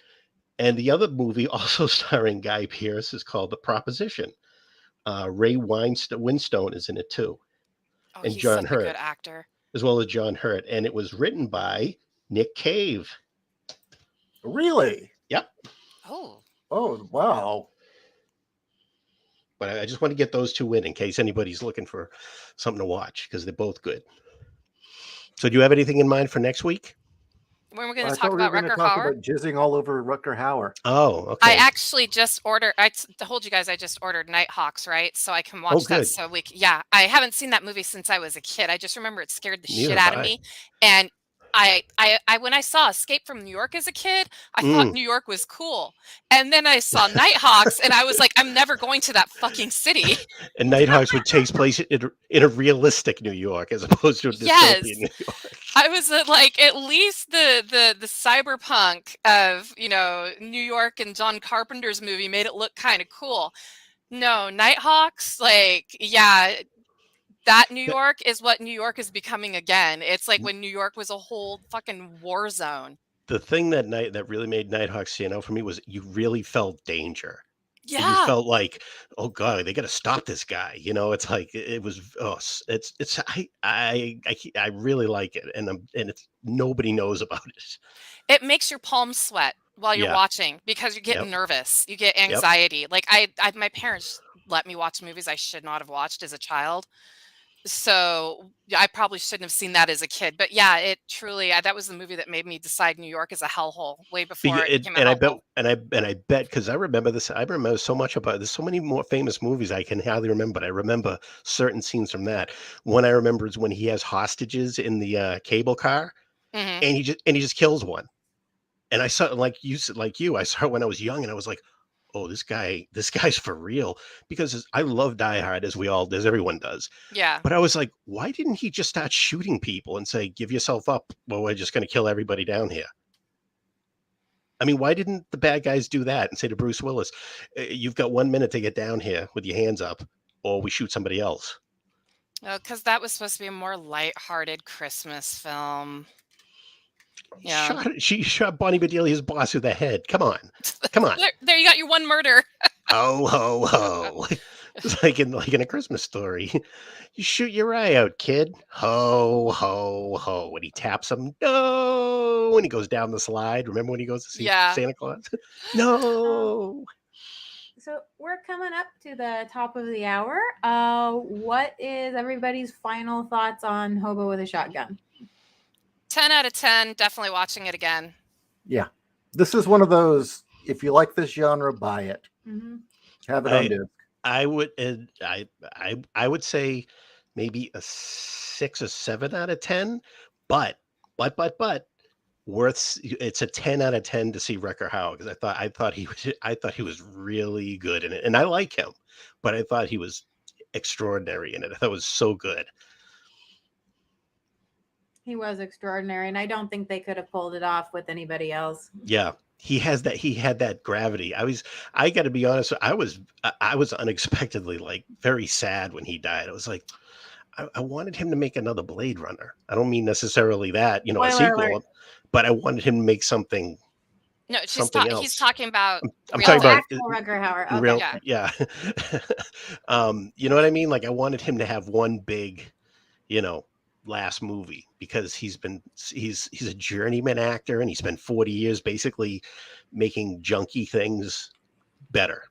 Speaker 4: And the other movie, also starring Guy Pearce, is called The Proposition. Ray Winstone is in it too.
Speaker 3: Oh,
Speaker 4: and
Speaker 3: he's
Speaker 4: John
Speaker 3: such
Speaker 4: Hurt,
Speaker 3: a good actor,
Speaker 4: as well as John Hurt, and it was written by Nick Cave.
Speaker 1: Really?
Speaker 4: Yep.
Speaker 3: Oh
Speaker 1: wow.
Speaker 4: But I just want to get those two in case anybody's looking for something to watch, because they're both good. So do you have anything in mind for next week?
Speaker 3: When we're going to talk about Rutger Hauer?
Speaker 1: About jizzing all over Rutger Hauer.
Speaker 4: Oh, okay.
Speaker 3: I actually just ordered, I told you guys I just ordered Nighthawks, right? So I can watch that. So I haven't seen that movie since I was a kid. I just remember it scared the shit out of me. And I when I saw Escape from New York as a kid, I thought
Speaker 4: Mm.
Speaker 3: New York was cool. And then I saw Nighthawks and I was like, I'm never going to that fucking city.
Speaker 4: And Nighthawks would take place in a realistic New York as opposed to a dystopian
Speaker 3: Yes.
Speaker 4: New York.
Speaker 3: I was like, at least the cyberpunk of, New York and John Carpenter's movie made it look kind of cool. No, Nighthawks, like, yeah, that New York is what New York is becoming again. It's like when New York was a whole fucking war zone.
Speaker 4: The thing that really made Nighthawks stand out for me was you really felt danger. You
Speaker 3: Yeah.
Speaker 4: felt like, oh god, they got to stop this guy. It's like it was. Oh, it's. I really like it, and it's nobody knows about it.
Speaker 3: It makes your palms sweat while you're
Speaker 4: Yeah.
Speaker 3: watching because you're getting
Speaker 4: Yep.
Speaker 3: nervous. You get
Speaker 4: Yep.
Speaker 3: anxiety. Like my parents let me watch movies I should not have watched as a child. So I probably shouldn't have seen that as a kid. But yeah, it truly that was the movie that made me decide New York is a hellhole way before it became a
Speaker 4: And I bet,
Speaker 3: hellhole.
Speaker 4: I bet, because I remember this. I remember so much about. There's so many more famous movies I can hardly remember. But I remember certain scenes from that. One I remember is when he has hostages in the cable car,
Speaker 3: Hmm.
Speaker 4: and he just kills one. And I saw it I saw it when I was young, and I was like, oh, this guy's for real. Because I love Die Hard, as everyone does.
Speaker 3: Yeah.
Speaker 4: But I was like, why didn't he just start shooting people and say, give yourself up? Well, we're just going to kill everybody down here. I mean, why didn't the bad guys do that and say to Bruce Willis, you've got 1 minute to get down here with your hands up, or we shoot somebody else?
Speaker 3: Because that was supposed to be a more lighthearted Christmas film. Yeah.
Speaker 4: She shot Bonnie Bedelia's boss through the head. Come on.
Speaker 3: There you got your one murder.
Speaker 4: Ho, ho, ho. It's like in A Christmas Story. You shoot your eye out, kid. Ho, ho, ho. And he taps him. No. And he goes down the slide. Remember when he goes to see
Speaker 3: Yeah.
Speaker 4: Santa Claus? No.
Speaker 2: So we're coming up to the top of the hour. What is everybody's final thoughts on Hobo with a Shotgun?
Speaker 3: 10 out of 10. Definitely watching it again.
Speaker 1: Yeah, this is one of those. If you like this genre, buy it.
Speaker 2: Mm-hmm.
Speaker 1: Have it on disc.
Speaker 4: I would say maybe a 6 or 7 out of 10, but it's a 10 out of 10 to see Wrecker Hauer, because I thought he was really good in it, and I like him, but I thought he was extraordinary in it. I thought it was so good.
Speaker 2: He was extraordinary, and I don't think they could have pulled it off with anybody else.
Speaker 4: Yeah. He had that gravity. I got to be honest. I was unexpectedly very sad when he died. I was like, I wanted him to make another Blade Runner. I don't mean necessarily that, a
Speaker 2: Spoiler
Speaker 4: sequel,
Speaker 2: alert.
Speaker 4: but I wanted him to make something.
Speaker 3: No,
Speaker 4: Something else.
Speaker 3: he's talking about.
Speaker 4: I'm
Speaker 3: real
Speaker 4: talking about
Speaker 3: life.
Speaker 2: Actual Rutger Hauer. Okay.
Speaker 4: real,
Speaker 3: Yeah.
Speaker 4: You know what I mean? Like, I wanted him to have one big, last movie, because he's a journeyman actor, and he spent 40 years basically making junky things better.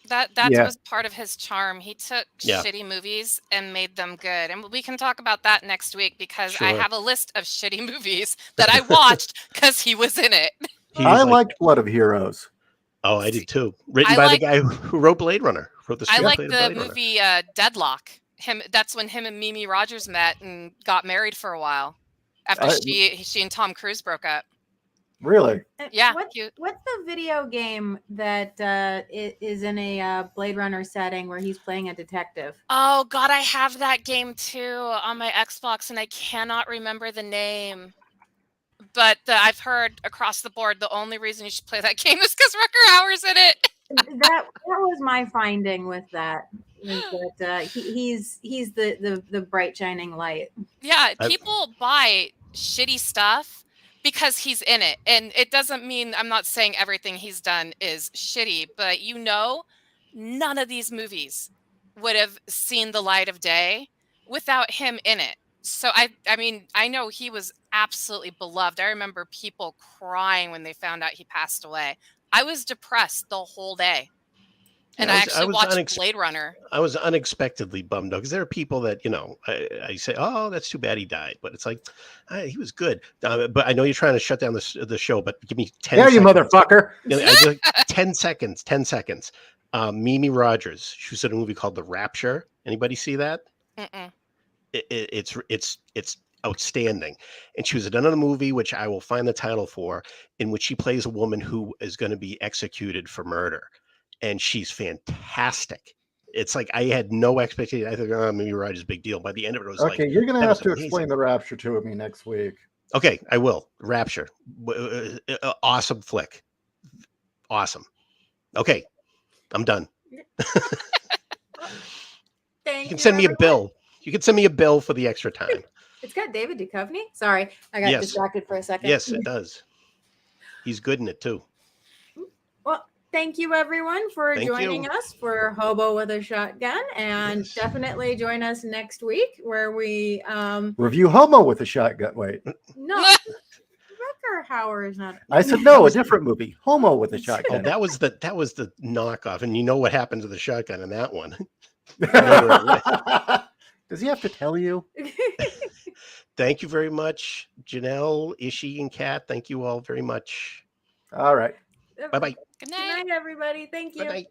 Speaker 3: That
Speaker 1: Yeah.
Speaker 3: was part of his charm. He took
Speaker 4: Yeah.
Speaker 3: shitty movies and made them good. And we can talk about that next week, because I
Speaker 4: Sure.
Speaker 3: have a list of shitty movies that I watched because he was in it.
Speaker 4: He was
Speaker 1: I
Speaker 4: like,
Speaker 1: liked Blood of Heroes.
Speaker 4: oh, I did too. Written
Speaker 3: I
Speaker 4: by
Speaker 3: like-
Speaker 4: the guy who wrote Blade Runner. Wrote the
Speaker 3: I like
Speaker 4: screenplay of
Speaker 3: the
Speaker 4: Blade Runner.
Speaker 3: movie Deadlock. That's when him and Mimi Rogers met and got married for a while after she and Tom Cruise broke up.
Speaker 1: Really?
Speaker 3: Yeah,
Speaker 2: What's
Speaker 3: cute.
Speaker 2: the video game that is in a Blade Runner setting where he's playing a detective?
Speaker 3: Oh God, I have that game too on my Xbox, and I cannot remember the name. But I've heard across the board the only reason you should play that game is because Rutger Hauer's in it.
Speaker 2: That was my finding with that. Is that he's the bright shining light.
Speaker 3: Yeah,
Speaker 4: I've-
Speaker 3: people buy shitty stuff because he's in it. And it doesn't mean, I'm not saying everything he's done is shitty, but none of these movies would have seen the light of day without him in it. So I mean, I know he was absolutely beloved. I remember people crying when they found out he passed away. I was depressed the whole day. And
Speaker 4: Yeah,
Speaker 3: I
Speaker 4: I
Speaker 3: actually
Speaker 4: was
Speaker 3: watched Blade Runner.
Speaker 4: I was unexpectedly bummed out, because there are people that, I say, oh, that's too bad he died. But it's like, he was good. But I know you're trying to shut down the show, but give me 10
Speaker 1: Yeah,
Speaker 4: seconds.
Speaker 1: you motherfucker.
Speaker 4: I just, 10 seconds. 10 seconds. Mimi Rogers, she was in a movie called The Rapture. Anybody see that?
Speaker 3: Mm-mm.
Speaker 4: It's outstanding. And she was in another movie, which I will find the title for, in which she plays a woman who is going to be executed for murder. And she's fantastic. It's like I had no expectation. I thought, oh, maybe Roger's big deal. By the end of it, it was like,
Speaker 1: Okay, you're gonna
Speaker 4: that
Speaker 1: have
Speaker 4: was
Speaker 1: to
Speaker 4: amazing.
Speaker 1: explain the Rapture to me next week.
Speaker 4: Okay, I will. Rapture. Awesome flick. Awesome. Okay, I'm done.
Speaker 2: Thank
Speaker 4: You can send me a
Speaker 2: everyone.
Speaker 4: bill. You can send me a bill for the extra time.
Speaker 2: It's got David Duchovny. Sorry, I got
Speaker 4: Yes.
Speaker 2: distracted for a second.
Speaker 4: Yes, it does. He's good in it too.
Speaker 2: Well, thank you everyone for
Speaker 4: Thank
Speaker 2: joining
Speaker 4: you.
Speaker 2: us for Hobo with a Shotgun, and
Speaker 4: Yes.
Speaker 2: definitely join us next week where we
Speaker 1: Review Homo with a shotgun. Wait,
Speaker 2: no Rucker Hauer is not.
Speaker 1: I said
Speaker 4: That
Speaker 1: no, a
Speaker 4: was-
Speaker 1: different movie. Homo with a
Speaker 4: Oh,
Speaker 1: shotgun.
Speaker 4: that was the knockoff, and you know what happened to the shotgun in that one.
Speaker 1: Does he have to tell you?
Speaker 4: Thank you very much, Janelle, Ishi, and Kat. Thank you all very much.
Speaker 1: All right.
Speaker 4: Bye bye.
Speaker 3: Good
Speaker 2: Good night, everybody. Thank you.
Speaker 4: Good night.